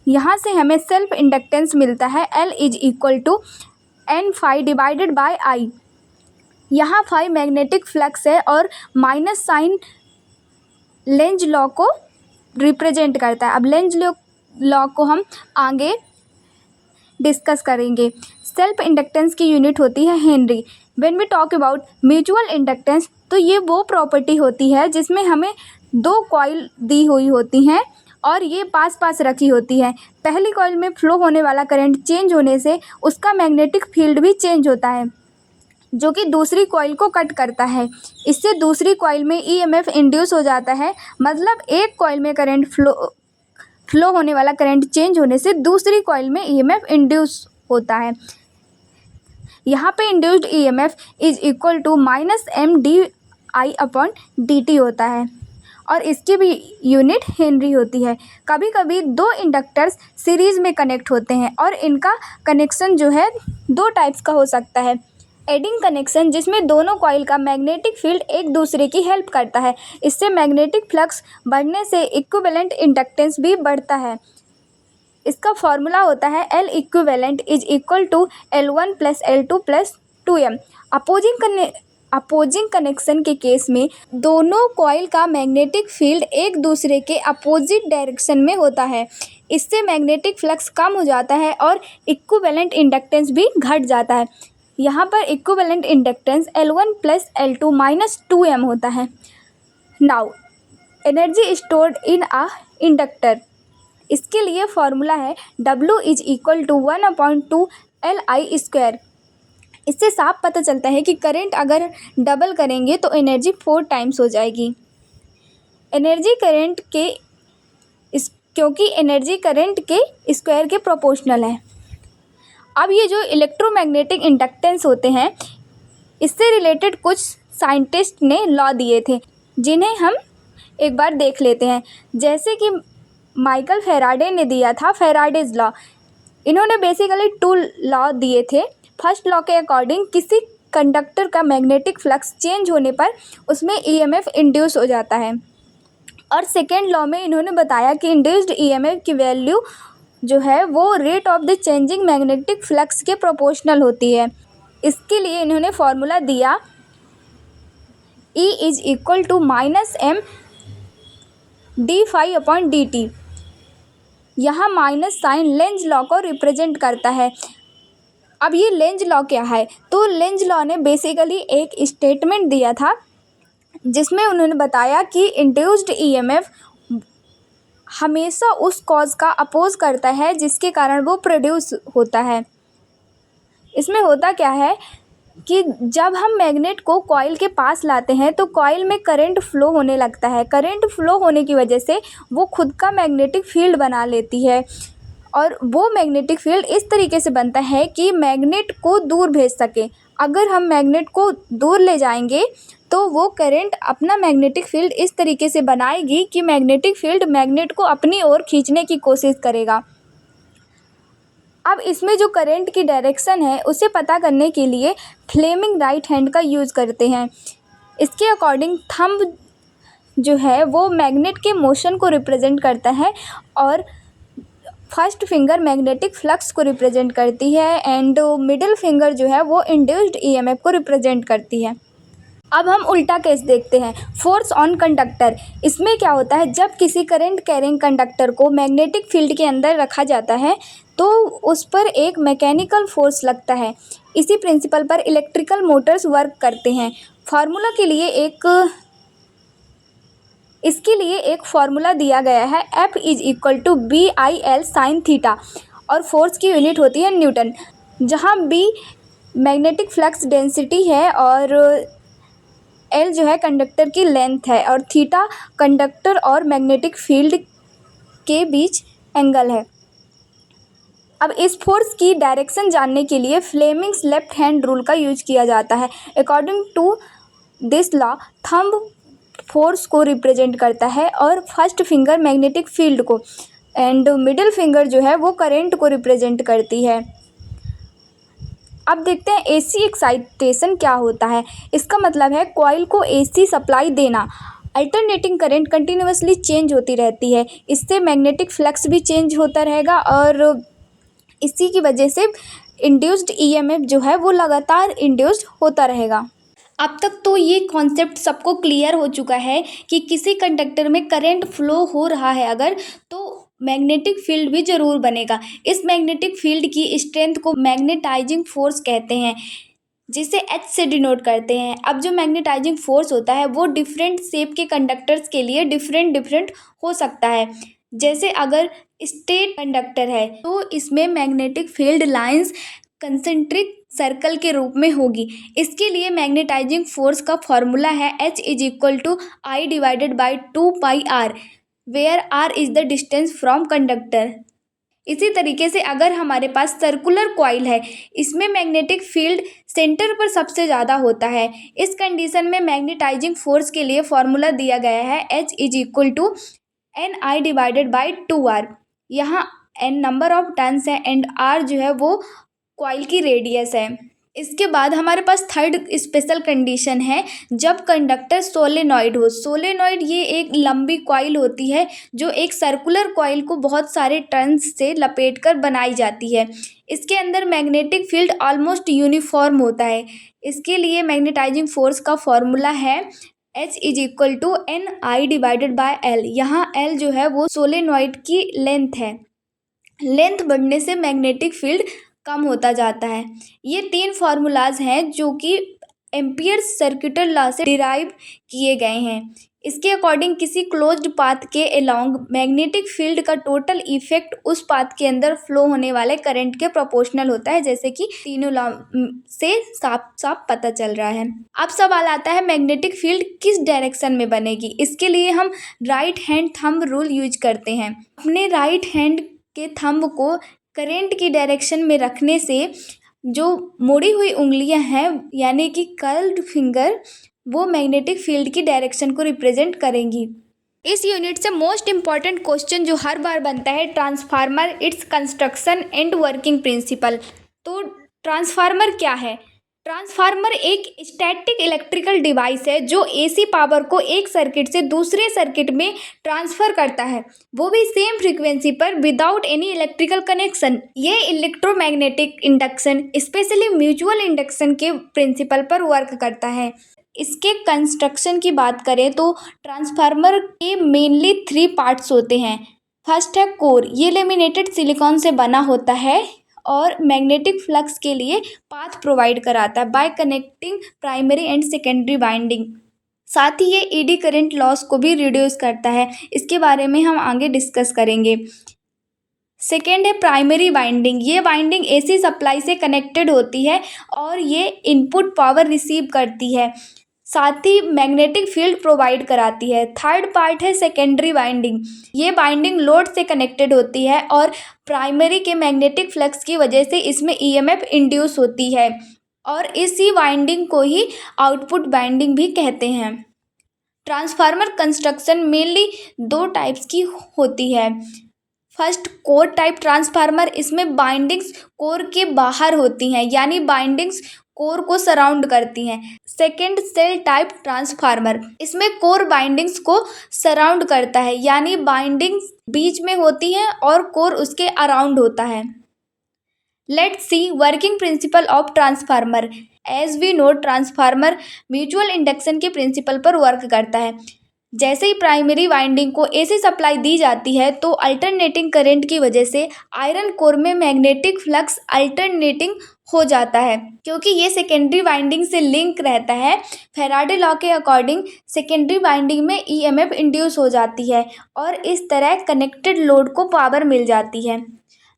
यहाँ से हमें सेल्फ इंडक्टेंस मिलता है L is equal to N phi divided by I। यहाँ phi मैग्नेटिक फ्लक्स है और माइनस साइन लेंज लॉ को रिप्रेजेंट करता है। अब लेंज लॉ को हम आगे डिस्कस करेंगे। सेल्फ इंडक्टेंस की यूनिट होती है henry. When we talk about mutual inductance तो ये वो प्रॉपर्टी होती है जिसमें हमें दो कॉइल दी हुई होती हैं और ये पास पास रखी होती है। पहली कॉइल में फ्लो होने वाला करंट चेंज होने से उसका मैग्नेटिक फील्ड भी चेंज होता है जो कि दूसरी कॉइल को कट करता है। इससे दूसरी कॉइल में ईएमएफ इंड्यूस हो जाता है। मतलब एक कॉइल में करंट फ्लो होने वाला करंट चेंज होने से दूसरी कॉइल में ईएमएफ इंड्यूस होता है। यहाँ पे induced EMF is equal to -Mdi/dt होता है और इसकी भी यूनिट हेनरी होती है। कभी कभी दो इंडक्टर्स सीरीज़ में कनेक्ट होते हैं और इनका कनेक्शन जो है दो टाइप्स का हो सकता है। एडिंग कनेक्शन जिसमें दोनों कॉइल का मैग्नेटिक फील्ड एक दूसरे की हेल्प करता है। इससे मैग्नेटिक फ्लक्स बढ़ने से इक्विवेलेंट इंडक्टेंस भी बढ़ता है। इसका फॉर्मूला होता है L equivalent is equal to L1 + L2 + 2M। Opposing connection के केस में दोनों कॉइल का मैग्नेटिक फील्ड एक दूसरे के अपोजिट डायरेक्शन में होता है। इससे मैग्नेटिक फ्लक्स कम हो जाता है और इक्विवेलेंट इंडक्टेंस भी घट जाता है। यहाँ पर equivalent inductance L1 + L2 - 2M होता है। Now energy stored in a inductor, इसके लिए फॉर्मूला है W is equal to 1/2 Li²। इससे साफ पता चलता है कि करंट अगर डबल करेंगे तो एनर्जी 4 टाइम्स हो जाएगी। एनर्जी करंट के क्योंकि एनर्जी करंट के स्क्वायर के प्रोपोर्शनल है। अब ये जो इलेक्ट्रोमैग्नेटिक इंडक्टेंस होते हैं इससे रिलेटेड कुछ साइंटिस्ट ने लॉ दिए थे जिन्हें हम एक बार देख लेते हैं। जैसे कि माइकल फेराडे ने दिया था फेराडेज लॉ। इन्होंने बेसिकली 2 लॉ दिए थे। फर्स्ट लॉ के अकॉर्डिंग किसी कंडक्टर का मैग्नेटिक फ्लक्स चेंज होने पर उसमें ईएमएफ इंड्यूस हो जाता है और सेकेंड लॉ में इन्होंने बताया कि इंड्यूस्ड ईएमएफ की वैल्यू जो है वो rate of the changing magnetic flux के प्रोपोर्शनल होती है। इसके लिए इन्होंने फॉर्मूला दिया E is equal to -m d∅/dt। यहाँ माइनस साइन लेंज लॉ को रिप्रेजेंट करता है। अब ये लेंज लॉ क्या है? तो लेंज लॉ ने बेसिकली एक स्टेटमेंट दिया था जिसमें उन्होंने बताया कि इंड्यूस्ड ईएमएफ हमेशा उस कॉज का अपोज करता है जिसके कारण वो प्रोड्यूस होता है। इसमें होता क्या है कि जब हम मैग्नेट को कॉइल के पास लाते हैं तो कॉइल में करंट फ्लो होने लगता है। करंट फ्लो होने की वजह से वो खुद का मैग्नेटिक फील्ड बना लेती है और वो मैग्नेटिक फील्ड इस तरीके से बनता है कि मैग्नेट को दूर भेज सके। अगर हम मैग्नेट को दूर ले जाएंगे तो वो करंट अपना मैग्नेटिक फील्ड इस तरीके से बनाएगी कि मैग्नेटिक फील्ड मैग्नेट को अपनी ओर खींचने की कोशिश करेगा। अब इसमें जो करंट की डायरेक्शन है उसे पता करने के लिए फ्लेमिंग राइट हैंड का यूज़ करते हैं। इसके अकॉर्डिंग थंब जो है वो मैग्नेट के मोशन को रिप्रेजेंट करता है और फर्स्ट फिंगर मैग्नेटिक फ्लक्स को रिप्रेजेंट करती है एंड मिडिल फिंगर जो है वो इंड्यूस्ड ईएमएफ को रिप्रेजेंट करती है। अब हम उल्टा केस देखते हैं, फोर्स ऑन कंडक्टर। इसमें क्या होता है, जब किसी करंट कैरिंग कंडक्टर को मैग्नेटिक फील्ड के अंदर रखा जाता है तो उस पर एक मैकेनिकल फोर्स लगता है। इसी प्रिंसिपल पर इलेक्ट्रिकल मोटर्स वर्क करते हैं। फार्मूला के लिए इसके लिए एक फार्मूला दिया गया है, F is equal to BIL sine theta और फोर्स की यूनिट होती है न्यूटन, जहाँ B मैग्नेटिक फ्लक्स डेंसिटी है और L जो है कंडक्टर की लेंथ है और थीटा कंडक्टर और मैग्नेटिक फील्ड के बीच एंगल है। अब इस फोर्स की डायरेक्शन जानने के लिए फ्लेमिंग्स लेफ्ट हैंड रूल का यूज किया जाता है। According to this law thumb force को रिप्रेजेंट करता है और फर्स्ट फिंगर मैग्नेटिक फील्ड को एंड मिडिल फिंगर जो है वो करंट को रिप्रेजेंट करती है। अब देखते हैं एसी एक्साइटेशन क्या होता है। इसका मतलब है कॉइल को एसी सप्लाई देना। अल्टरनेटिंग करंट कंटिन्यूसली चेंज होती रहती है, इससे मैग्नेटिक फ्लक्स भी चेंज होता रहेगा और इसी की वजह से इंड्यूस्ड ईएमएफ जो है वो लगातार इंड्यूस्ड होता रहेगा। अब तक तो ये कॉन्सेप्ट सबको क्लियर हो चुका है कि किसी कंडक्टर में करंट फ्लो हो रहा है अगर तो मैग्नेटिक फील्ड भी जरूर बनेगा। इस मैग्नेटिक फील्ड की स्ट्रेंथ को मैग्नेटाइजिंग फोर्स कहते हैं, जिसे H से डिनोट करते हैं। अब जो मैग्नेटाइजिंग फोर्स होता है वो डिफरेंट शेप के कंडक्टर्स के लिए डिफरेंट हो सकता है। जैसे अगर स्ट्रेट कंडक्टर है तो इसमें magnetic field lines concentric circle के रूप में होगी। इसके लिए मैग्नेटाइजिंग फोर्स का फॉर्मूला है H is equal to I/2πr, where r is the distance from conductor. इसी तरीके से अगर हमारे पास सर्कुलर कॉइल है, इसमें मैग्नेटिक फील्ड सेंटर पर सबसे ज़्यादा होता है। इस कंडीशन में मैग्नेटाइजिंग फोर्स के लिए फॉर्मूला दिया गया है H is equal to Ni/2r। यहाँ n नंबर ऑफ टर्न्स है एंड r जो है वो कॉइल की रेडियस है। इसके बाद हमारे पास थर्ड स्पेशल कंडीशन है जब कंडक्टर सोलेनॉइड हो। सोलेनॉइड ये एक लंबी कॉइल होती है जो एक सर्कुलर कॉइल को बहुत सारे टर्न्स से लपेटकर बनाई जाती है। इसके अंदर मैग्नेटिक फील्ड ऑलमोस्ट यूनिफॉर्म होता है। इसके लिए मैग्नेटाइजिंग फोर्स का फॉर्मूला है H is equal to Ni/L। यहाँ L जो है वो सोलेनॉइड की लेंथ है। लेंथ बढ़ने से मैग्नेटिक फील्ड कम होता जाता है। ये 3 फार्मूलाज हैं जो कि एम्पियर्स सर्कुलर लॉ से डिराइव किए गए हैं। इसके अकॉर्डिंग किसी क्लोज्ड पाथ के अलोंग मैग्नेटिक फील्ड का टोटल इफेक्ट उस पाथ के अंदर फ्लो होने वाले करंट के प्रोपोर्शनल होता है, जैसे कि तीनों लॉ से साफ साफ पता चल रहा है। अब सवाल आता है मैग्नेटिक फील्ड किस डायरेक्शन में बनेगी। इसके लिए हम right hand thumb rule use करते हैं। अपने राइट हैंड के थंब को करंट की डायरेक्शन में रखने से जो मुड़ी हुई उंगलियां हैं यानी कि कर्ल्ड फिंगर वो मैग्नेटिक फील्ड की डायरेक्शन को रिप्रेजेंट करेंगी। इस यूनिट से मोस्ट इम्पॉर्टेंट क्वेश्चन जो हर बार बनता है, transformer, its construction and working principle. तो ट्रांसफार्मर क्या है? ट्रांसफार्मर एक स्टैटिक इलेक्ट्रिकल डिवाइस है जो एसी पावर को एक सर्किट से दूसरे सर्किट में ट्रांसफर करता है, वो भी सेम फ्रीक्वेंसी पर विदाउट एनी इलेक्ट्रिकल कनेक्शन। ये electromagnetic induction specially mutual induction के प्रिंसिपल पर वर्क करता है। इसके कंस्ट्रक्शन की बात करें तो ट्रांसफार्मर के मेनली 3 पार्ट्स होते हैं। फर्स्ट है कोर, ये लेमिनेटेड सिलिकॉन से बना होता है और मैग्नेटिक फ्लक्स के लिए पाथ प्रोवाइड कराता है bye connecting primary and secondary winding. साथ ही ये ईडी करंट लॉस को भी रिड्यूस करता है, इसके बारे में हम आगे डिस्कस करेंगे। सेकेंड है प्राइमरी वाइंडिंग, ये वाइंडिंग एसी सप्लाई से कनेक्टेड होती है और ये इनपुट पावर रिसीव करती है, साथ ही मैग्नेटिक फील्ड प्रोवाइड कराती है। थर्ड पार्ट है सेकेंडरी वाइंडिंग, ये वाइंडिंग लोड से कनेक्टेड होती है और प्राइमरी के मैग्नेटिक फ्लक्स की वजह से इसमें ईएमएफ इंड्यूस होती है और इसी वाइंडिंग को ही आउटपुट वाइंडिंग भी कहते हैं। ट्रांसफार्मर कंस्ट्रक्शन मेनली 2 टाइप्स की होती है। फर्स्ट कोर टाइप ट्रांसफार्मर, इसमें बाइंडिंग्स कोर के बाहर होती हैं, यानी बाइंडिंग्स कोर को सराउंड करती हैं। सेकेंड सेल टाइप ट्रांसफार्मर, इसमें कोर बाइंडिंग्स को सराउंड करता है, यानी बाइंडिंग्स बीच में होती हैं और कोर उसके अराउंड होता है। Let's see working principle of transformer. As we know transformer mutual induction के प्रिंसिपल पर वर्क करता है। जैसे ही प्राइमरी वाइंडिंग को एसी सप्लाई दी जाती है तो अल्टरनेटिंग करंट की वजह से आयरन कोर में मैग्नेटिक फ्लक्स अल्टरनेटिंग हो जाता है, क्योंकि ये सेकेंडरी वाइंडिंग से लिंक रहता है। फैराडे लॉ के अकॉर्डिंग सेकेंडरी वाइंडिंग में ईएमएफ इंड्यूस हो जाती है और इस तरह कनेक्टेड लोड को पावर मिल जाती है।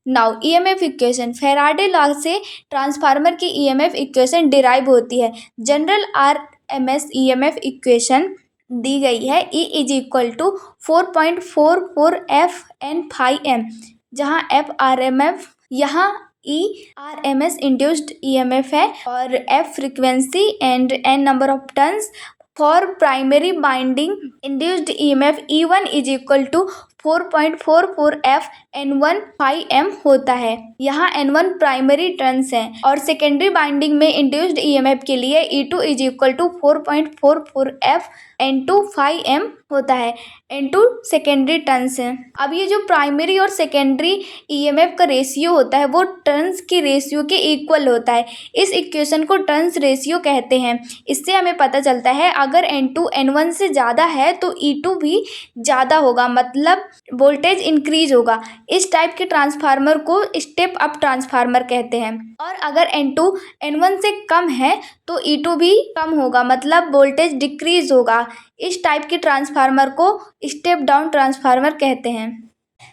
Now EMF equation, Faraday law से ट्रांसफार्मर की ईएमएफ इक्वेशन डिराइव होती है। जनरल आरएमएस ईएमएफ इक्वेशन दी गई है, E is equal to 4.44 F N phi M, जहाँ एफ आर एम एफ, यहाँ E RMS इंड्यूस्ड EMF है और F frequency and N number of turns. For primary winding induced EMF E1 is equal to 4.44 F N1 phi M होता है। यहाँ N1 primary turns हैं और secondary winding में इंड्यूस्ड EMF के लिए E2 is equal to 4.44 F N2 phi M होता है। N2 सेकेंडरी टर्न्स हैं। अब ये जो प्राइमरी और सेकेंडरी EMF का रेशियो होता है वो टर्न्स की रेशियो के इक्वल होता है। इस इक्वेशन को टर्न्स रेशियो कहते हैं। इससे हमें पता चलता है अगर N2 N1 से ज़्यादा है तो E2 भी ज़्यादा होगा, मतलब वोल्टेज इंक्रीज होगा। इस टाइप के ट्रांसफार्मर को स्टेप अप ट्रांसफार्मर कहते हैं। और अगर N2 N1 से कम है तो E2 भी कम होगा, मतलब वोल्टेज डिक्रीज होगा। इस टाइप के ट्रांसफार्मर को स्टेप डाउन ट्रांसफार्मर कहते हैं।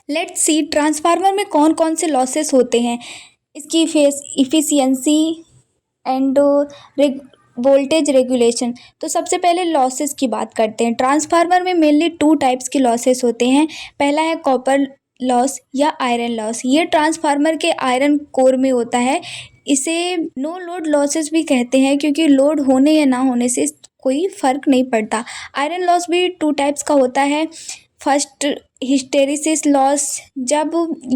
लेट्स सी ट्रांसफार्मर में कौन कौन से लॉसेस होते हैं, इसकी इफिशियंसी एंड वोल्टेज रेगुलेशन। तो सबसे पहले लॉसेस की बात करते हैं। ट्रांसफार्मर में मेनली 2 टाइप्स के लॉसेस होते हैं। पहला है कॉपर लॉस या आयरन लॉस, ये ट्रांसफार्मर के आयरन कोर में होता है। इसे नो लोड लॉसेस भी कहते हैं क्योंकि लोड होने या ना होने से कोई फ़र्क नहीं पड़ता। आयरन लॉस भी 2 टाइप्स का होता है। फर्स्ट हिस्टेरिसिस लॉस, जब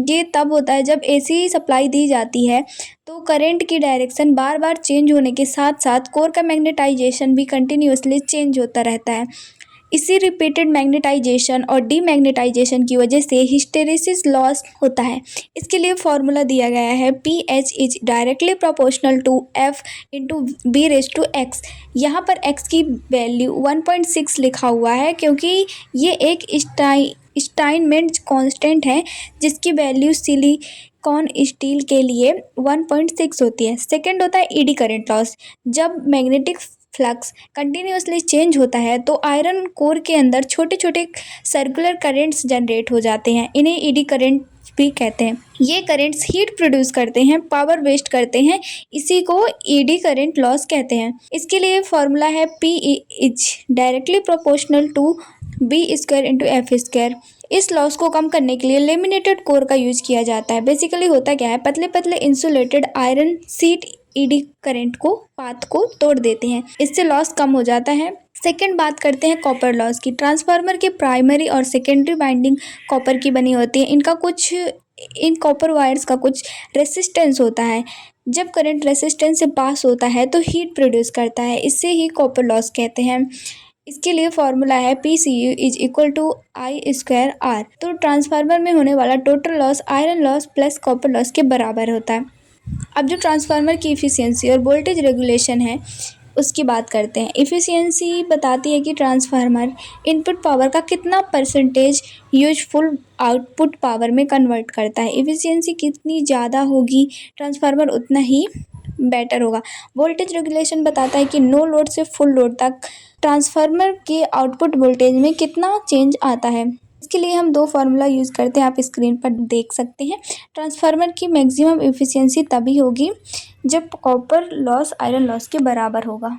ये तब होता है जब एसी सप्लाई दी जाती है तो करंट की डायरेक्शन बार बार चेंज होने के साथ साथ कोर का मैग्नेटाइजेशन भी कंटिन्यूसली चेंज होता रहता है। इसी रिपीटेड मैग्नेटाइजेशन और डीमैग्नेटाइजेशन की वजह से हिस्टेरिसिस लॉस होता है। इसके लिए फॉर्मूला दिया गया है PH is directly proportional to F into B raise to x. यहाँ पर x की वैल्यू 1.6 लिखा हुआ है क्योंकि ये एक स्टाइनमेंट कांस्टेंट है जिसकी वैल्यू सिलिकॉन स्टील के लिए 1.6 होती है। सेकेंड होता है ईडी करंट लॉस, जब मैग्नेटिक फ्लक्स कंटिन्यूसली चेंज होता है तो आयरन कोर के अंदर छोटे छोटे सर्कुलर करंट्स जनरेट हो जाते हैं, इन्हें ईडी करंट भी कहते हैं। ये करंट्स हीट प्रोड्यूस करते हैं, पावर वेस्ट करते हैं, इसी को ईडी करंट लॉस कहते हैं। इसके लिए फॉर्मूला है P is directly proportional to B square into F square. इस लॉस को कम करने के लिए लेमिनेटेड कोर का यूज किया जाता है। बेसिकली होता क्या है, पतले पतले insulated iron seat eddy current को पाथ को तोड़ देते हैं, इससे लॉस कम हो जाता है। सेकेंड बात करते हैं कॉपर लॉस की। ट्रांसफार्मर के प्राइमरी और सेकेंडरी वाइंडिंग कॉपर की बनी होती है। इन कॉपर वायर्स का कुछ रेसिस्टेंस होता है। जब करंट रेसिस्टेंस से पास होता है तो हीट प्रोड्यूस करता है, इससे ही कॉपर लॉस कहते हैं। इसके लिए फॉर्मूला है PCU is equal to I²R। तो ट्रांसफार्मर में होने वाला total loss iron loss plus copper loss के बराबर होता है। अब जो ट्रांसफार्मर की इफ़िशियंसी और वोल्टेज रेगुलेशन है उसकी बात करते हैं। इफ़िशियंसी बताती है कि ट्रांसफार्मर इनपुट पावर का कितना परसेंटेज यूजफुल आउटपुट पावर में कन्वर्ट करता है। इफ़िशियंसी कितनी ज़्यादा होगी ट्रांसफार्मर उतना ही बेटर होगा। वोल्टेज रेगुलेशन बताता है कि नो लोड से फुल लोड तक ट्रांसफार्मर के आउटपुट वोल्टेज में कितना चेंज आता है। इसके लिए हम दो फार्मूला यूज़ करते हैं, आप स्क्रीन पर देख सकते हैं। ट्रांसफार्मर की मैक्सिमम एफिशिएंसी तभी होगी जब कॉपर लॉस आयरन लॉस के बराबर होगा।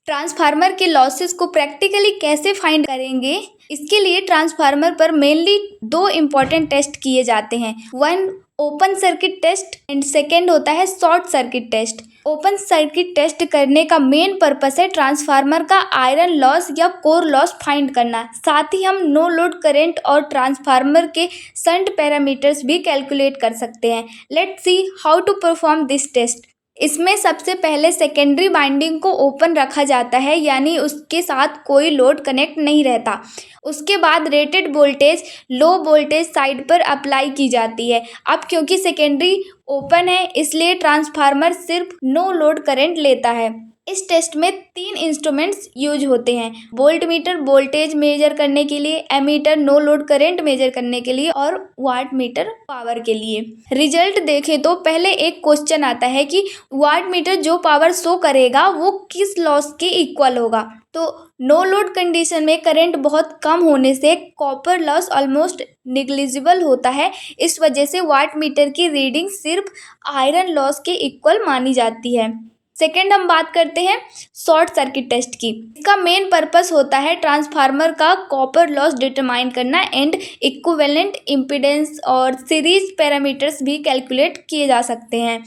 ट्रांसफार्मर के लॉसेस को प्रैक्टिकली कैसे फाइंड करेंगे, इसके लिए ट्रांसफार्मर पर मेनली दो इम्पॉर्टेंट टेस्ट किए जाते हैं। One open circuit test and second होता है short circuit test. Open circuit test करने का मेन पर्पस है ट्रांसफार्मर का आयरन लॉस या कोर लॉस फाइंड करना। साथ ही हम नो लोड करंट और ट्रांसफार्मर के शंट पैरामीटर्स भी कैलकुलेट कर सकते हैं। Let's see how to perform this test. इसमें सबसे पहले सेकेंडरी वाइंडिंग को ओपन रखा जाता है, यानी उसके साथ कोई लोड कनेक्ट नहीं रहता। उसके बाद rated voltage low voltage side पर अप्लाई की जाती है। अब क्योंकि सेकेंडरी ओपन है इसलिए ट्रांसफार्मर सिर्फ नो लोड करंट लेता है। इस टेस्ट में तीन इंस्ट्रूमेंट्स यूज होते हैं, वोल्ट मीटर वोल्टेज मेजर करने के लिए, ammeter no load current measure करने के लिए और वाट मीटर पावर के लिए। रिजल्ट देखें तो पहले एक क्वेश्चन आता है कि वाट मीटर जो पावर शो करेगा वो किस लॉस के इक्वल होगा। तो नो लोड कंडीशन में करंट बहुत कम होने से कॉपर लॉस ऑलमोस्ट निग्लिजिबल होता है। इस वजह से वाट मीटर की रीडिंग सिर्फ आयरन लॉस के इक्वल मानी जाती है। सेकेंड हम बात करते हैं शॉर्ट सर्किट टेस्ट की। इसका मेन पर्पस होता है ट्रांसफार्मर का कॉपर लॉस डिटरमाइन करना एंड इक्विवेलेंट इम्पीडेंस और सीरीज पैरामीटर्स भी कैलकुलेट किए जा सकते हैं।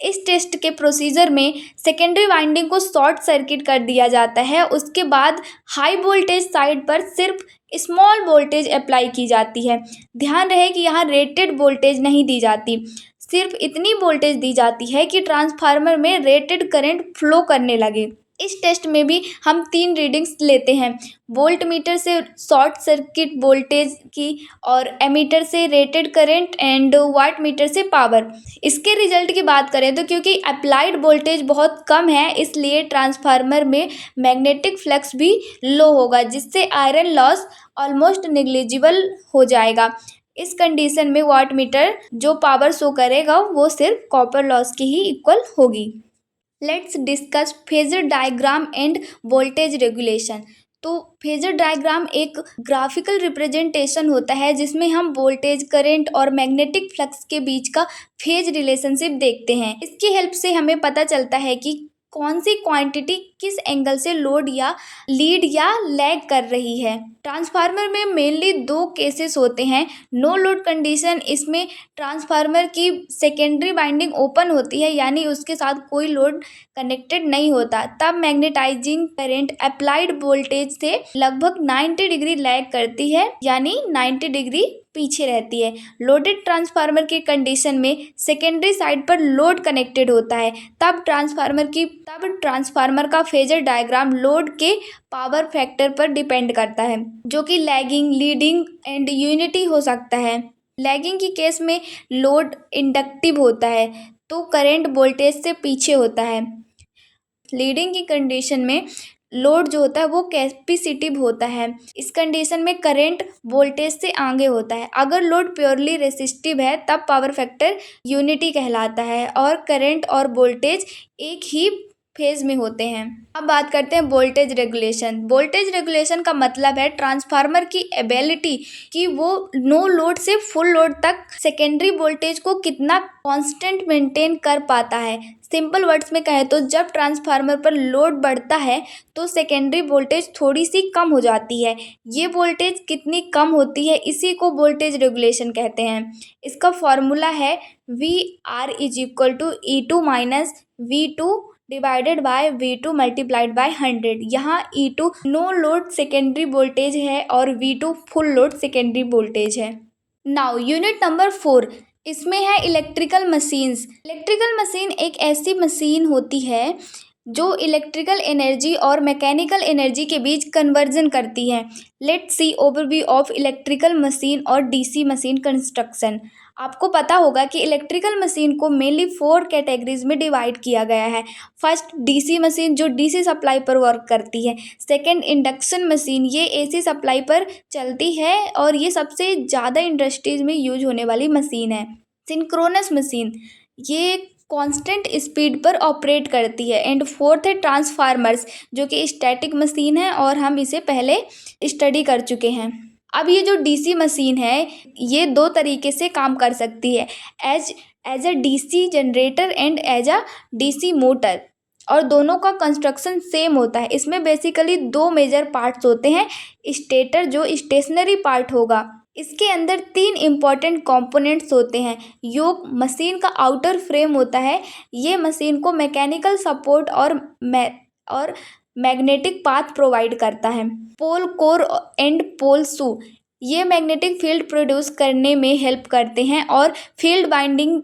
इस टेस्ट के प्रोसीजर में सेकेंडरी वाइंडिंग को शॉर्ट सर्किट कर दिया जाता है। उसके बाद हाई वोल्टेज साइड पर सिर्फ स्मॉल वोल्टेज अप्लाई की जाती है। ध्यान रहे कि यहाँ रेटेड वोल्टेज नहीं दी जाती, सिर्फ इतनी वोल्टेज दी जाती है कि ट्रांसफार्मर में रेटेड करंट फ्लो करने लगे। इस टेस्ट में भी हम तीन रीडिंग्स लेते हैं, वोल्ट मीटर से शॉर्ट सर्किट वोल्टेज की और एमीटर से rated current and watt meter से पावर। इसके रिजल्ट की बात करें तो क्योंकि अप्लाइड वोल्टेज बहुत कम है इसलिए ट्रांसफार्मर में मैग्नेटिक फ्लक्स भी लो होगा, जिससे आयरन लॉस ऑलमोस्ट नेग्लिजिबल हो जाएगा। इस कंडीशन में वाट मीटर जो पावर शो करेगा वो सिर्फ कॉपर लॉस की ही इक्वल होगी। Let's discuss phasor diagram end voltage regulation. तो फेजर डायग्राम एक ग्राफिकल रिप्रेजेंटेशन होता है जिसमें हम वोल्टेज करंट और मैग्नेटिक फ्लक्स के बीच का फेज रिलेशनशिप देखते हैं। इसकी हेल्प से हमें पता चलता है कि कौन सी क्वांटिटी किस एंगल से लोड या लीड या लैग कर रही है। ट्रांसफार्मर में मेनली दो केसेस होते हैं। नो लोड कंडीशन, इसमें ट्रांसफार्मर की सेकेंडरी वाइंडिंग ओपन होती है यानी उसके साथ कोई लोड कनेक्टेड नहीं होता, तब मैग्नेटाइजिंग करंट अप्लाइड वोल्टेज से लगभग 90 डिग्री लैग करती है यानी 90 डिग्री पीछे रहती है। लोडेड ट्रांसफार्मर की कंडीशन में सेकेंडरी साइड पर लोड कनेक्टेड होता है, तब ट्रांसफार्मर का फेजर डायग्राम लोड के पावर फैक्टर पर डिपेंड करता है, जो कि लैगिंग, लीडिंग एंड यूनिटी हो सकता है। लैगिंग की केस में लोड इंडक्टिव होता है तो करंट वोल्टेज से पीछे होता है। लीडिंग की कंडीशन में लोड जो होता है वो कैपेसिटिव होता है। इस कंडीशन में करंट वोल्टेज से आगे होता है। अगर लोड प्योरली रेसिस्टिव है तब पावर फैक्टर यूनिटी कहलाता है और करंट और वोल्टेज एक ही फेज में होते हैं। अब बात करते हैं वोल्टेज रेगुलेशन। वोल्टेज रेगुलेशन का मतलब है ट्रांसफार्मर की एबिलिटी कि वो नो लोड से फुल लोड तक सेकेंडरी वोल्टेज को कितना कांस्टेंट मेंटेन कर पाता है। सिंपल वर्ड्स में कहें तो जब ट्रांसफार्मर पर लोड बढ़ता है तो सेकेंडरी वोल्टेज थोड़ी सी कम हो जाती है। ये वोल्टेज कितनी कम होती है इसी को वोल्टेज रेगुलेशन कहते हैं। इसका फॉर्मूला है VR is equal to E2 minus V2 divided by V2 multiplied by 100। यहाँ E2 no load secondary voltage है और V2 full load secondary voltage है। नाउ यूनिट नंबर 4, इसमें है इलेक्ट्रिकल मशीन्स। इलेक्ट्रिकल मशीन एक ऐसी मशीन होती है जो इलेक्ट्रिकल एनर्जी और मैकेनिकल एनर्जी के बीच कन्वर्जन करती है। Let's C overview of electrical machine और डीसी मशीन कंस्ट्रक्शन। आपको पता होगा कि इलेक्ट्रिकल मशीन को मेनली 4 कैटेगरीज में डिवाइड किया गया है। फर्स्ट डीसी मशीन जो डीसी सप्लाई पर वर्क करती है। सेकंड इंडक्शन मशीन, ये एसी सप्लाई पर चलती है और ये सबसे ज़्यादा इंडस्ट्रीज में यूज होने वाली मशीन है। सिंक्रोनस मशीन, ये कांस्टेंट स्पीड पर ऑपरेट करती है। एंड फोर्थ है ट्रांसफार्मर्स जो कि स्टैटिक मशीन है और हम इसे पहले स्टडी कर चुके हैं। अब ये जो डीसी मशीन है ये 2 तरीके से काम कर सकती है, as a DC generator and as a DC motor, और दोनों का कंस्ट्रक्शन सेम होता है। इसमें बेसिकली 2 मेजर पार्ट्स होते हैं। स्टेटर जो स्टेशनरी पार्ट होगा, इसके अंदर 3 इम्पॉर्टेंट कंपोनेंट्स होते हैं। योक मशीन का आउटर फ्रेम होता है, ये मशीन को मैकेनिकल सपोर्ट और मैग्नेटिक पाथ प्रोवाइड करता है। पोल कोर एंड पोल शू, ये मैग्नेटिक फील्ड प्रोड्यूस करने में हेल्प करते हैं। और फील्ड वाइंडिंग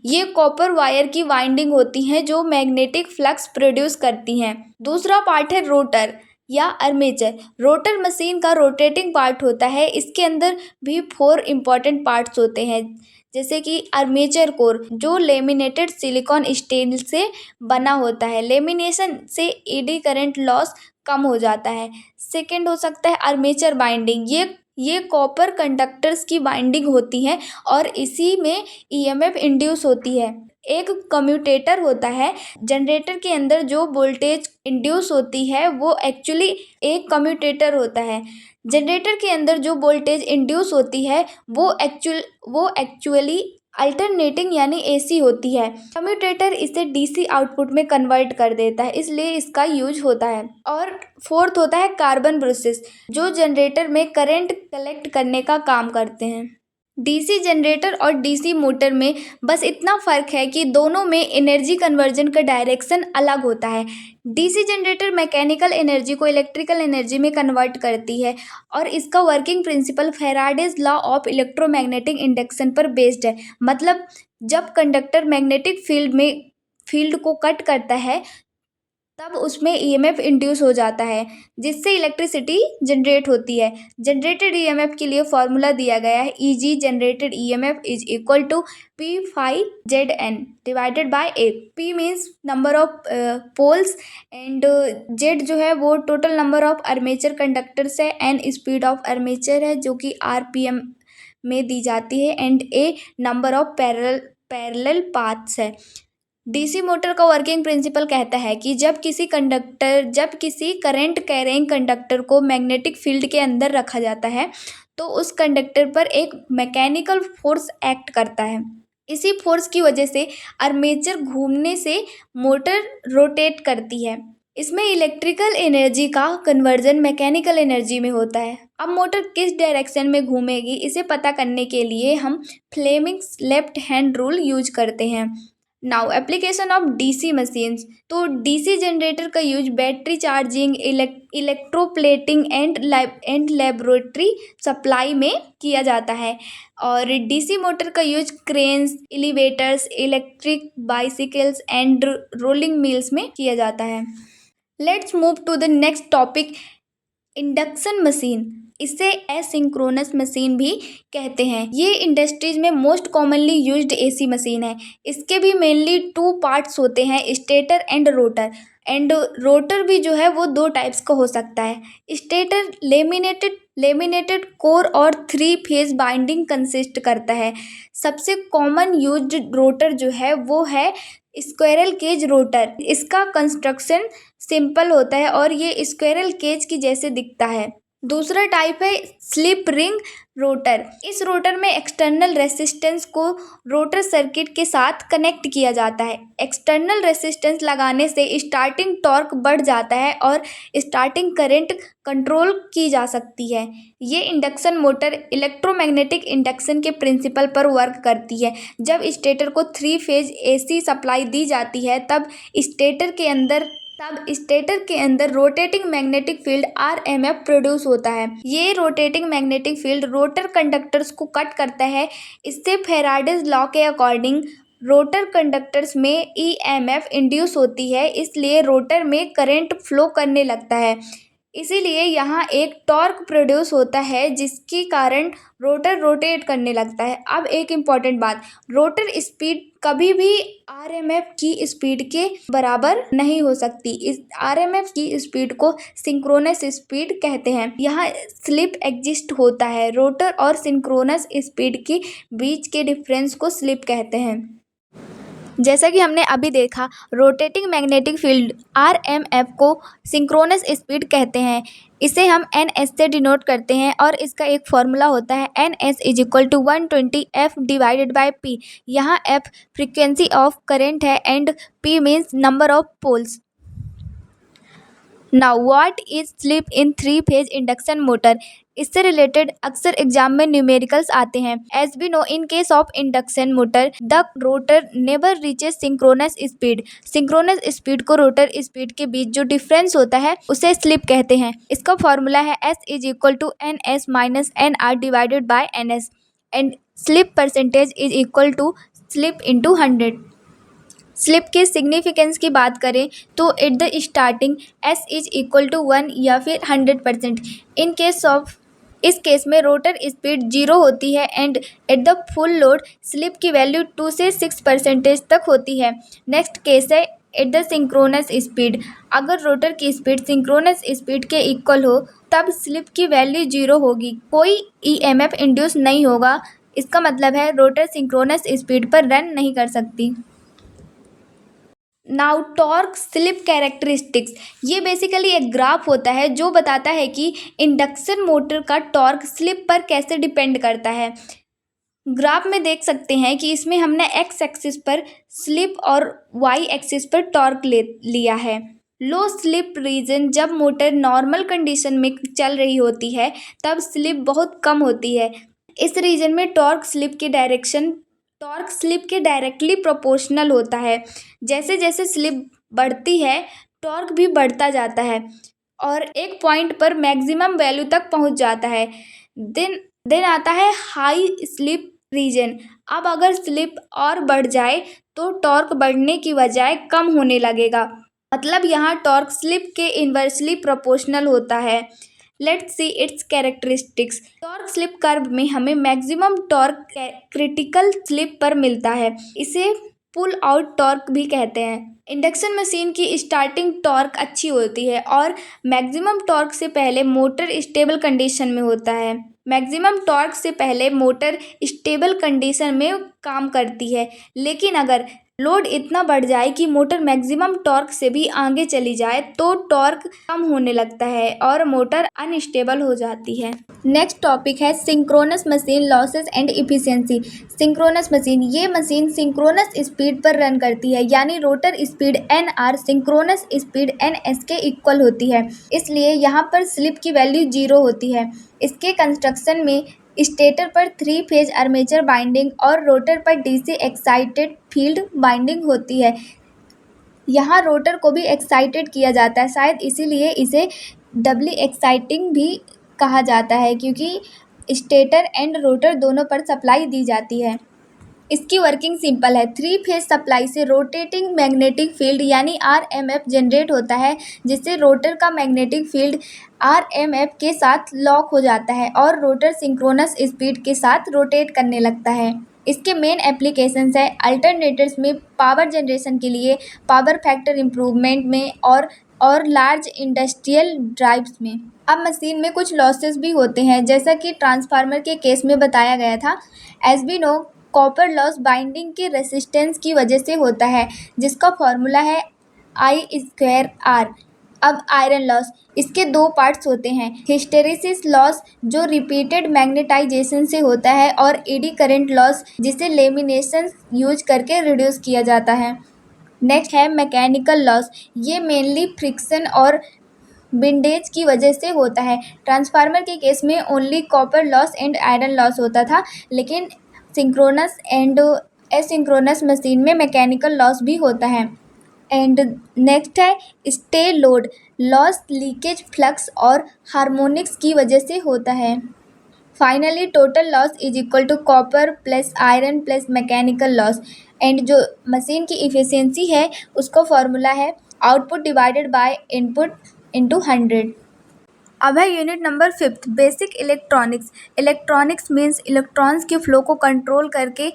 ये कॉपर वायर की वाइंडिंग होती हैं जो मैग्नेटिक फ्लक्स प्रोड्यूस करती हैं। दूसरा पार्ट है रोटर या आर्मेचर। रोटर मशीन का रोटेटिंग पार्ट होता है। इसके अंदर भी 4 इम्पॉर्टेंट पार्ट्स होते हैं, जैसे कि आर्मेचर कोर जो लेमिनेटेड सिलिकॉन स्टील से बना होता है। लेमिनेशन से एडी करंट लॉस कम हो जाता है। सेकेंड हो सकता है आर्मेचर बाइंडिंग, ये कॉपर कंडक्टर्स की बाइंडिंग होती है और इसी में ईएमएफ इंड्यूस होती है। एक कम्यूटेटर होता है, जनरेटर के अंदर जो वोल्टेज इंड्यूस होती है वो एक्चुअली एक कम्यूटेटर होता है। जनरेटर के अंदर जो वोल्टेज इंड्यूस होती है वो एक्चुअली अल्टरनेटिंग यानी एसी होती है। कम्यूटेटर इसे डीसी आउटपुट में कन्वर्ट कर देता है, इसलिए इसका यूज होता है। और फोर्थ होता है कार्बन ब्रशेस जो जनरेटर में करंट कलेक्ट करने का काम करते हैं। डीसी जनरेटर और डीसी मोटर में बस इतना फ़र्क है कि दोनों में एनर्जी कन्वर्जन का डायरेक्शन अलग होता है। डीसी जनरेटर मैकेनिकल एनर्जी को इलेक्ट्रिकल एनर्जी में कन्वर्ट करती है और इसका working principle Faraday's law of electromagnetic induction पर बेस्ड है। मतलब जब कंडक्टर मैग्नेटिक फील्ड को कट करता है तब उसमें ईएमएफ इंड्यूस हो जाता है जिससे इलेक्ट्रिसिटी जनरेट होती है। जनरेटेड ईएमएफ के लिए फॉर्मूला दिया गया है, E G generated EMF is equal to P∅Zn divided by A. P means number of poles and Z जो है वो total number of armature conductors है। N स्पीड ऑफ आर्मेचर है जो कि RPM में दी जाती है and A number of parallel paths है। डीसी मोटर का वर्किंग प्रिंसिपल कहता है कि जब किसी करंट कैरिंग कंडक्टर को मैग्नेटिक फील्ड के अंदर रखा जाता है तो उस कंडक्टर पर एक मैकेनिकल फोर्स एक्ट करता है। इसी फोर्स की वजह से आर्मेचर घूमने से मोटर रोटेट करती है। इसमें इलेक्ट्रिकल एनर्जी का कन्वर्जन मैकेनिकल एनर्जी में होता है। अब मोटर किस डायरेक्शन में घूमेगी इसे पता करने के लिए हम Fleming's left hand rule use करते हैं। Now application of DC machines, तो डीसी जनरेटर का use battery charging, electroplating and laboratory supply में किया जाता है। और डीसी मोटर का use cranes, elevators, electric bicycles and rolling mills में किया जाता है। Let's move to the next topic, induction machine. इसे एसिंक्रोनस मशीन भी कहते हैं। ये इंडस्ट्रीज में most commonly used AC machine है। इसके भी मेनली 2 पार्ट्स होते हैं, stator and rotor. And rotor भी जो है वो 2 टाइप्स का हो सकता है। स्टेटर लेमिनेटेड कोर और 3 फेज बाइंडिंग कंसिस्ट करता है। सबसे कॉमन यूज्ड रोटर जो है वो है स्क्विरल केज रोटर। इसका कंस्ट्रक्शन सिंपल होता है और ये स्क्विरल केज की जैसे दिखता है। दूसरा टाइप है स्लिप रिंग रोटर। इस रोटर में एक्सटर्नल रेसिस्टेंस को रोटर सर्किट के साथ कनेक्ट किया जाता है। एक्सटर्नल रेसिस्टेंस लगाने से स्टार्टिंग टॉर्क बढ़ जाता है और स्टार्टिंग करंट कंट्रोल की जा सकती है। ये इंडक्शन मोटर इलेक्ट्रोमैग्नेटिक इंडक्शन के प्रिंसिपल पर वर्क करती है। जब स्टेटर को 3 फेज एसी सप्लाई दी जाती है तब स्टेटर के अंदर तब स्टेटर के अंदर rotating magnetic field RMF produce होता है। ये rotating magnetic field rotor conductors को कट करता है। इससे फैराडेज लॉ के अकॉर्डिंग रोटर कंडक्टर्स में ईएमएफ इंड्यूस होती है, इसलिए रोटर में करंट फ्लो करने लगता है। इसीलिए यहाँ एक टॉर्क प्रोड्यूस होता है जिसके कारण रोटर रोटेट करने लगता है। अब एक इम्पॉर्टेंट बात, रोटर स्पीड कभी भी आरएमएफ की स्पीड के बराबर नहीं हो सकती। इस आरएमएफ की स्पीड को सिंक्रोनस स्पीड कहते हैं। यहाँ स्लिप एग्जिस्ट होता है। रोटर और सिंक्रोनस स्पीड के बीच के डिफरेंस को स्लिप कहते हैं। जैसा कि हमने अभी देखा, रोटेटिंग मैग्नेटिक फील्ड आरएमएफ को सिंक्रोनस स्पीड कहते हैं। इसे हम ns से डिनोट करते हैं और इसका एक फॉर्मूला होता है ns is equal to 120f divided by p। यहाँ f फ्रीक्वेंसी ऑफ करंट है and p means number of poles. Now what is slip in 3-फेज इंडक्शन मोटर। इससे रिलेटेड अक्सर एग्जाम में न्यूमेरिकल्स आते हैं। As we know, in case of induction motor the rotor never reaches synchronous speed. Synchronous speed को rotor speed के बीच जो डिफरेंस होता है उसे स्लिप कहते हैं। इसका फॉर्मूला है s is equal to ns minus nr divided by ns and slip percentage is equal to slip into 100। Slip के सिग्निफिकेंस की बात करें तो at the starting s is equal to 1 या फिर 100%। इन केस ऑफ इस case में rotor speed 0 होती है and at the full load slip की वैल्यू 2 से 6% तक होती है। नेक्स्ट केस है एट द सिंक्रोनस स्पीड। अगर रोटर की स्पीड सिंक्रोनस स्पीड के इक्वल हो तब स्लिप की वैल्यू 0 होगी, कोई ईएमएफ इंड्यूस नहीं होगा। इसका मतलब है रोटर सिंक्रोनस स्पीड पर रन नहीं कर सकती। Now torque slip characteristics. ये बेसिकली एक ग्राफ होता है जो बताता है कि इंडक्शन मोटर का टॉर्क स्लिप पर कैसे डिपेंड करता है। ग्राफ में देख सकते हैं कि इसमें हमने एक्स एक्सिस पर स्लिप और वाई एक्सिस पर टॉर्क लिया है। लो स्लिप रीजन, जब मोटर नॉर्मल कंडीशन में चल रही होती है तब स्लिप बहुत कम होती है। इस रीजन में टॉर्क स्लिप के डायरेक्टली प्रोपोर्शनल होता है। जैसे जैसे स्लिप बढ़ती है टॉर्क भी बढ़ता जाता है और एक पॉइंट पर मैक्सिमम वैल्यू तक पहुंच जाता है। देन आता है हाई स्लिप रीजन। अब अगर स्लिप और बढ़ जाए तो टॉर्क बढ़ने की बजाय कम होने लगेगा, मतलब यहाँ टॉर्क स्लिप के इन्वर्सली प्रोपोर्शनल होता है। Let's see it's characteristics. Torque slip curve में हमें मैक्सिमम टॉर्क क्रिटिकल स्लिप पर मिलता है। इसे पुल आउट टॉर्क भी कहते हैं। इंडक्शन मशीन की स्टार्टिंग टॉर्क अच्छी होती है और मैक्सिमम टॉर्क से पहले मोटर स्टेबल कंडीशन में होता है। मैक्सिमम टॉर्क से पहले मोटर स्टेबल कंडीशन में काम करती है, लेकिन अगर लोड इतना बढ़ जाए कि मोटर मैक्सिमम टॉर्क से भी आगे चली जाए तो टॉर्क कम होने लगता है और मोटर अनस्टेबल हो जाती है। नेक्स्ट टॉपिक है synchronous machine losses and efficiency. Synchronous machine, ये मशीन सिंक्रोनस स्पीड पर रन करती है, यानी rotor speed nr synchronous speed ns के इक्वल होती है, इसलिए यहाँ पर स्लिप की वैल्यू 0 होती है। इसके कंस्ट्रक्शन में स्टेटर पर 3-फेज आर्मेचर बाइंडिंग और रोटर पर डीसी एक्साइटेड फील्ड बाइंडिंग होती है। यहाँ रोटर को भी एक्साइटेड किया जाता है, शायद इसीलिए इसे डबली एक्साइटिंग भी कहा जाता है, क्योंकि स्टेटर एंड रोटर दोनों पर सप्लाई दी जाती है। इसकी वर्किंग सिंपल है। 3-फेज सप्लाई से रोटेटिंग मैग्नेटिक फील्ड यानी आरएमएफ जनरेट होता है, जिससे रोटर का मैग्नेटिक फील्ड आरएमएफ के साथ लॉक हो जाता है और रोटर सिंक्रोनस स्पीड के साथ रोटेट करने लगता है। इसके मेन एप्लीकेशंस है अल्टरनेटर्स में, पावर जनरेशन के लिए, पावर फैक्टर इम्प्रूवमेंट में और लार्ज इंडस्ट्रियल ड्राइव्स में। अब मशीन में कुछ लॉसेस भी होते हैं, जैसा कि ट्रांसफार्मर के केस में बताया गया था। As we know, copper loss winding के रेसिस्टेंस की वजह से होता है, जिसका फॉर्मूला है I²R। अब आयरन लॉस, इसके 2 पार्ट्स होते हैं, हिस्टेरेसिस लॉस जो रिपीटेड मैग्नेटाइजेशन से होता है और एडी करंट लॉस जिसे लेमिनेशन यूज करके रिड्यूस किया जाता है। नेक्स्ट है मैकेनिकल लॉस, ये मेनली फ्रिक्शन और विंडेज की वजह से होता है। ट्रांसफार्मर के केस में only copper loss and iron loss होता था, लेकिन सिंक्रोनस एंड एसिंक्रोनस मशीन में मैकेनिकल लॉस भी होता है। एंड नेक्स्ट है stay load, loss leakage flux और हार्मोनिक्स की वजह से होता है। Finally total loss is equal to copper plus iron plus mechanical loss, and जो मशीन की इफिशियंसी है उसको फॉर्मूला है output divided by input into 100। अब है unit number 5 basic electronics. Electronics means electrons के फ्लो को कंट्रोल करके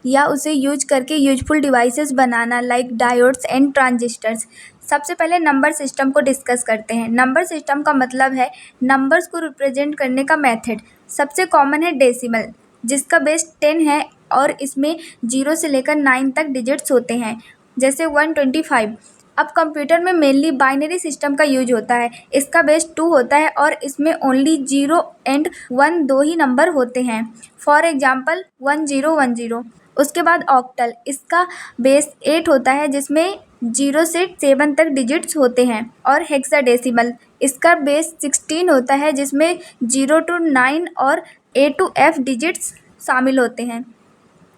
या उसे यूज करके यूजफुल डिवाइसेस बनाना लाइक डायोड्स एंड ट्रांजिस्टर्स। सबसे पहले नंबर सिस्टम को डिस्कस करते हैं। नंबर सिस्टम का मतलब है नंबर्स को रिप्रेजेंट करने का मेथड। सबसे कॉमन है डेसिमल, जिसका बेस 10 है और इसमें 0 से लेकर 9 तक डिजिट्स होते हैं, जैसे 125। अब कंप्यूटर में मेनली बाइनरी सिस्टम का यूज होता है। इसका बेस 2 होता है और इसमें ओनली 0 एंड 1 दो ही नंबर होते हैं, फॉर एग्जाम्पल 1010। उसके बाद ऑक्टल, इसका बेस 8 होता है जिसमें 0 से 7 तक डिजिट्स होते हैं। और हेक्साडेसिमल, इसका बेस 16 होता है जिसमें 0 to 9 और A to F डिजिट्स शामिल होते हैं,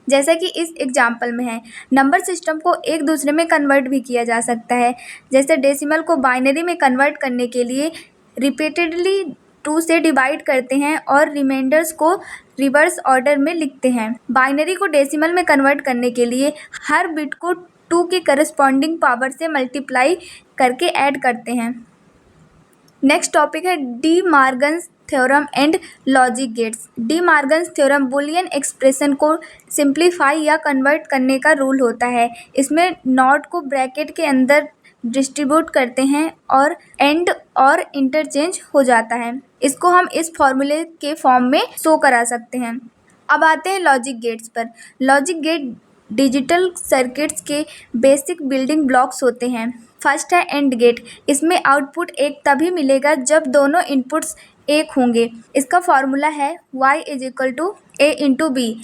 जैसा कि इस एग्जाम्पल में है। नंबर सिस्टम को एक दूसरे में कन्वर्ट भी किया जा सकता है, जैसे डेसिमल को बाइनरी में कन्वर्ट करने के लिए रिपीटेडली 2 से डिवाइड करते हैं और रिमाइंडर्स को रिवर्स ऑर्डर में लिखते हैं। बाइनरी को डेसिमल में कन्वर्ट करने के लिए हर बिट को 2 के करस्पॉन्डिंग पावर से मल्टीप्लाई करके ऐड करते हैं। नेक्स्ट टॉपिक है De Morgan's theorem and logic gates. De Morgan's theorem Boolean expression को सिंप्लीफाई या कन्वर्ट करने का रूल होता है। इसमें नॉट को ब्रैकेट के अंदर डिस्ट्रीब्यूट करते हैं और एंड और इंटरचेंज हो जाता है। इसको हम इस फॉर्मूले के फॉर्म में शो करा सकते हैं। अब आते हैं लॉजिक गेट्स पर। लॉजिक गेट डिजिटल सर्किट्स के बेसिक बिल्डिंग ब्लॉक्स होते हैं। फर्स्ट है एंड गेट, इसमें आउटपुट एक तभी मिलेगा जब दोनों इनपुट्स एक होंगे। इसका फॉर्मूला है y is equal to a into B.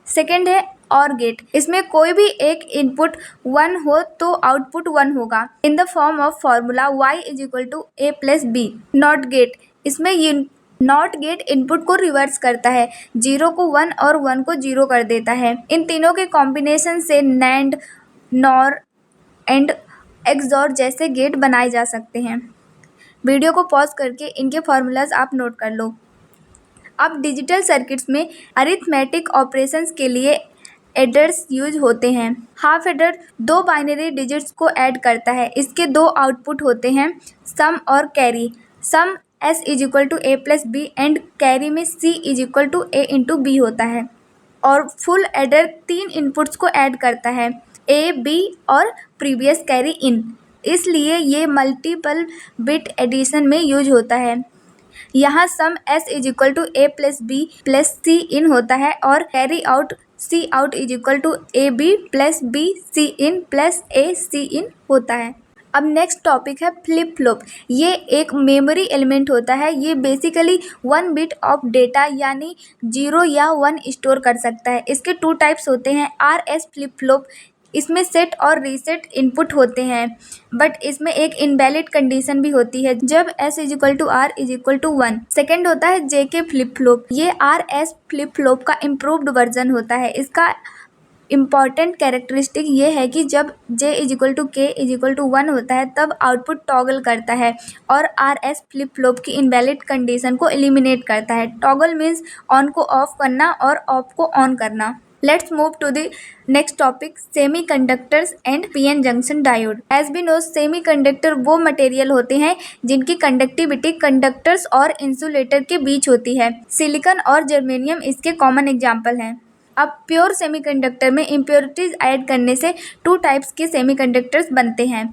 Second है और गेट, इसमें कोई भी एक इनपुट 1 हो तो आउटपुट 1 होगा in the form of formula y is equal to a plus B. Not gate, इसमें नॉट गेट इनपुट को रिवर्स करता है, 0 को 1 और 1 को 0 कर देता है। इन तीनों के कॉम्बिनेशन से नैंड, नॉर एंड एक्सॉर जैसे गेट बनाए जा सकते हैं। वीडियो को पॉज करके इनके फॉर्मूलाज आप नोट कर लो। अब डिजिटल सर्किट्स में अरिथमेटिक ऑपरेशंस के लिए एडर्स यूज होते हैं। हाफ एडर 2 बाइनरी डिजिट्स को ऐड करता है। इसके 2 आउटपुट होते हैं, सम और carry. Sum s is equal to a plus B and carry में c is equal to a into B होता है। और फुल एडर 3 इनपुट्स को ऐड करता है, a, b और प्रीवियस कैरी इन। इसलिए ये मल्टीपल बिट एडिशन में यूज होता है। यहाँ sum s is equal to a plus B plus C in होता है और carry out c out is equal to a b plus b c in plus a c in होता है। अब नेक्स्ट टॉपिक है फ्लिप फ्लॉप। ये एक memory element होता है। ये बेसिकली 1 बिट ऑफ डेटा यानी 0 या 1 स्टोर कर सकता है। इसके 2 टाइप्स होते हैं, RS फ्लिप फ्लॉप, इसमें सेट और रीसेट इनपुट होते हैं, बट इसमें एक इनवैलिड कंडीशन भी होती है जब s is equal to r is equal to 1। Second होता है JK फ्लिप फ्लॉप। ये RS फ्लिप फ्लॉप का इम्प्रूव्ड वर्जन होता है। इसका इम्पॉर्टेंट कैरेक्टरिस्टिक ये है कि जब J is equal to K is equal to 1 होता है तब आउटपुट टॉगल करता है और RS फ्लिप फ्लॉप की इनवैलिड कंडीशन को एलिमिनेट करता है। टॉगल मीन्स ऑन को ऑफ करना और ऑफ को ऑन करना। Let's move to the next topic, semiconductors and PN junction diode. As we know, semiconductor वो मटेरियल होते हैं जिनकी कंडक्टिविटी कंडक्टर्स और इंसुलेटर के बीच होती है। सिलिकॉन और जर्मेनियम इसके कॉमन एग्जाम्पल हैं। अब प्योर सेमीकंडक्टर में इम्प्योरिटीज ऐड करने से 2 टाइप्स के सेमीकंडक्टर्स बनते हैं।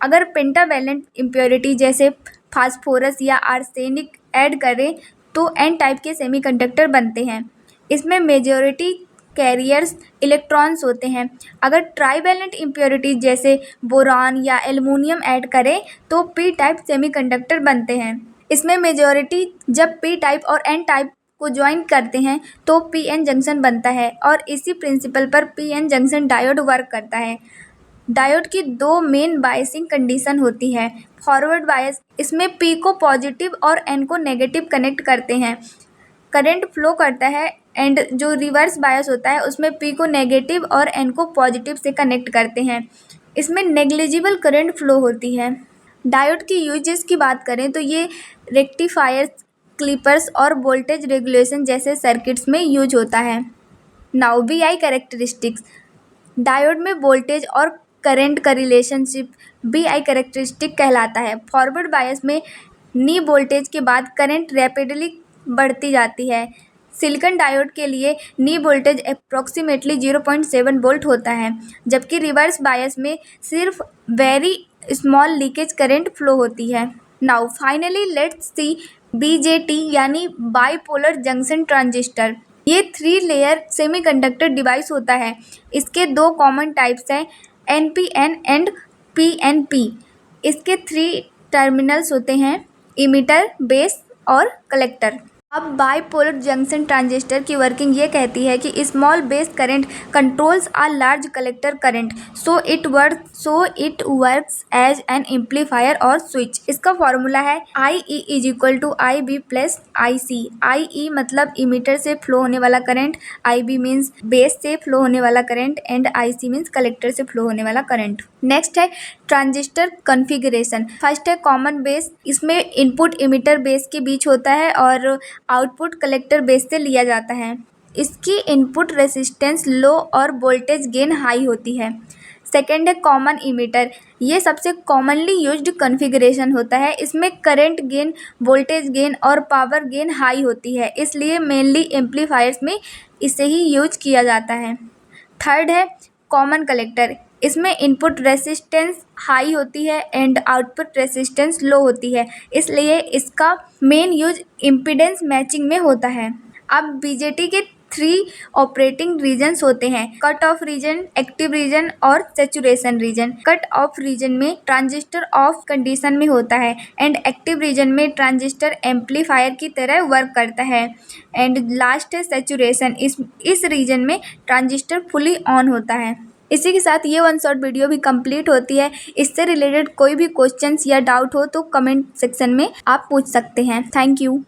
अगर पेंटावैलेंट इम्प्योरिटी जैसे फास्फोरस या आर्सेनिक ऐड करें तो N टाइप के सेमीकंडक्टर बनते हैं। इसमें मेजॉरिटी कैरियर्स इलेक्ट्रॉन्स होते हैं। अगर ट्राइवैलेंट इम्प्योरिटीज जैसे बोरान या एल्युमिनियम ऐड करें तो P टाइप सेमीकंडक्टर बनते हैं। इसमें मेजॉरिटी जब P टाइप और N टाइप को ज्वाइन करते हैं तो PN जंक्शन बनता है और इसी प्रिंसिपल पर PN जंक्शन डायोड वर्क करता है। डायोड की 2 मेन बायसिंग कंडीशन होती है। फॉरवर्ड बायस, इसमें P को पॉजिटिव और N को नेगेटिव कनेक्ट करते हैं, करंट फ्लो करता है। एंड जो रिवर्स बायस होता है उसमें P को नेगेटिव और N को पॉजिटिव से कनेक्ट करते हैं। इसमें नेग्लिजिबल करंट फ्लो होती है। डायोड की यूजेस की बात करें तो ये रेक्टिफायर्स, क्लिपर्स और वोल्टेज रेगुलेशन जैसे सर्किट्स में यूज होता है। Now VI characteristics. डायोड में वोल्टेज और करंट का रिलेशनशिप VI कैरेक्टरिस्टिक कहलाता है। फॉरवर्ड बायस में नी वोल्टेज के बाद करंट रैपिडली बढ़ती जाती है। सिलिकॉन डायोड के लिए नी वोल्टेज अप्रॉक्सीमेटली 0.7 वोल्ट होता है, जबकि रिवर्स बायस में सिर्फ very small leakage current flow होती है। Now finally let's see BJT यानी बाइपोलर जंक्शन ट्रांजिस्टर। ये 3 लेयर सेमीकंडक्टर डिवाइस होता है। इसके 2 कॉमन टाइप्स हैं, NPN एंड PNP। इसके 3 टर्मिनल्स होते हैं, इमिटर, बेस और कलेक्टर। अब बाइपोलर जंक्शन ट्रांजिस्टर की वर्किंग ये कहती है कि small base current controls a large collector current, so it works as an amplifier और स्विच। इसका फॉर्मूला है IE = IB + IC। IE मतलब इमीटर से फ्लो होने वाला करंट, IB मीन्स बेस से फ्लो होने वाला current and IC means collector से फ्लो होने वाला करंट। नेक्स्ट है ट्रांजिस्टर कॉन्फ़िगरेशन। फर्स्ट है कॉमन बेस। इसमें इनपुट इमीटर बेस के बीच होता है और आउटपुट कलेक्टर बेस से लिया जाता है। इसकी इनपुट रेजिस्टेंस लो और वोल्टेज गेन हाई होती है। सेकेंड है कॉमन इमीटर। ये सबसे कॉमनली यूज्ड कॉन्फ़िगरेशन होता है। इसमें करंट गेन, वोल्टेज गेन और पावर गेन हाई होती है, इसलिए मेनली एम्पलीफायर्स में इसे ही यूज किया जाता है। थर्ड है कॉमन कलेक्टर। इसमें इनपुट रेजिस्टेंस हाई होती है एंड आउटपुट रेजिस्टेंस लो होती है, इसलिए इसका मेन यूज इम्पीडेंस मैचिंग में होता है। अब BJT के 3 ऑपरेटिंग रीजन्स होते हैं, cut off region, active region और saturation region. Cut off region में ट्रांजिस्टर ऑफ कंडीशन में होता है एंड एक्टिव रीजन में ट्रांजिस्टर एम्पलीफायर की तरह वर्क करता है। एंड लास्ट है सैचुरेशन। इस रीजन में ट्रांजिस्टर फुली ऑन होता है। इसी के साथ ये 1 शॉर्ट वीडियो भी कंप्लीट होती है। इससे रिलेटेड कोई भी क्वेश्चंस या डाउट हो तो कमेंट सेक्शन में आप पूछ सकते हैं। Thank you.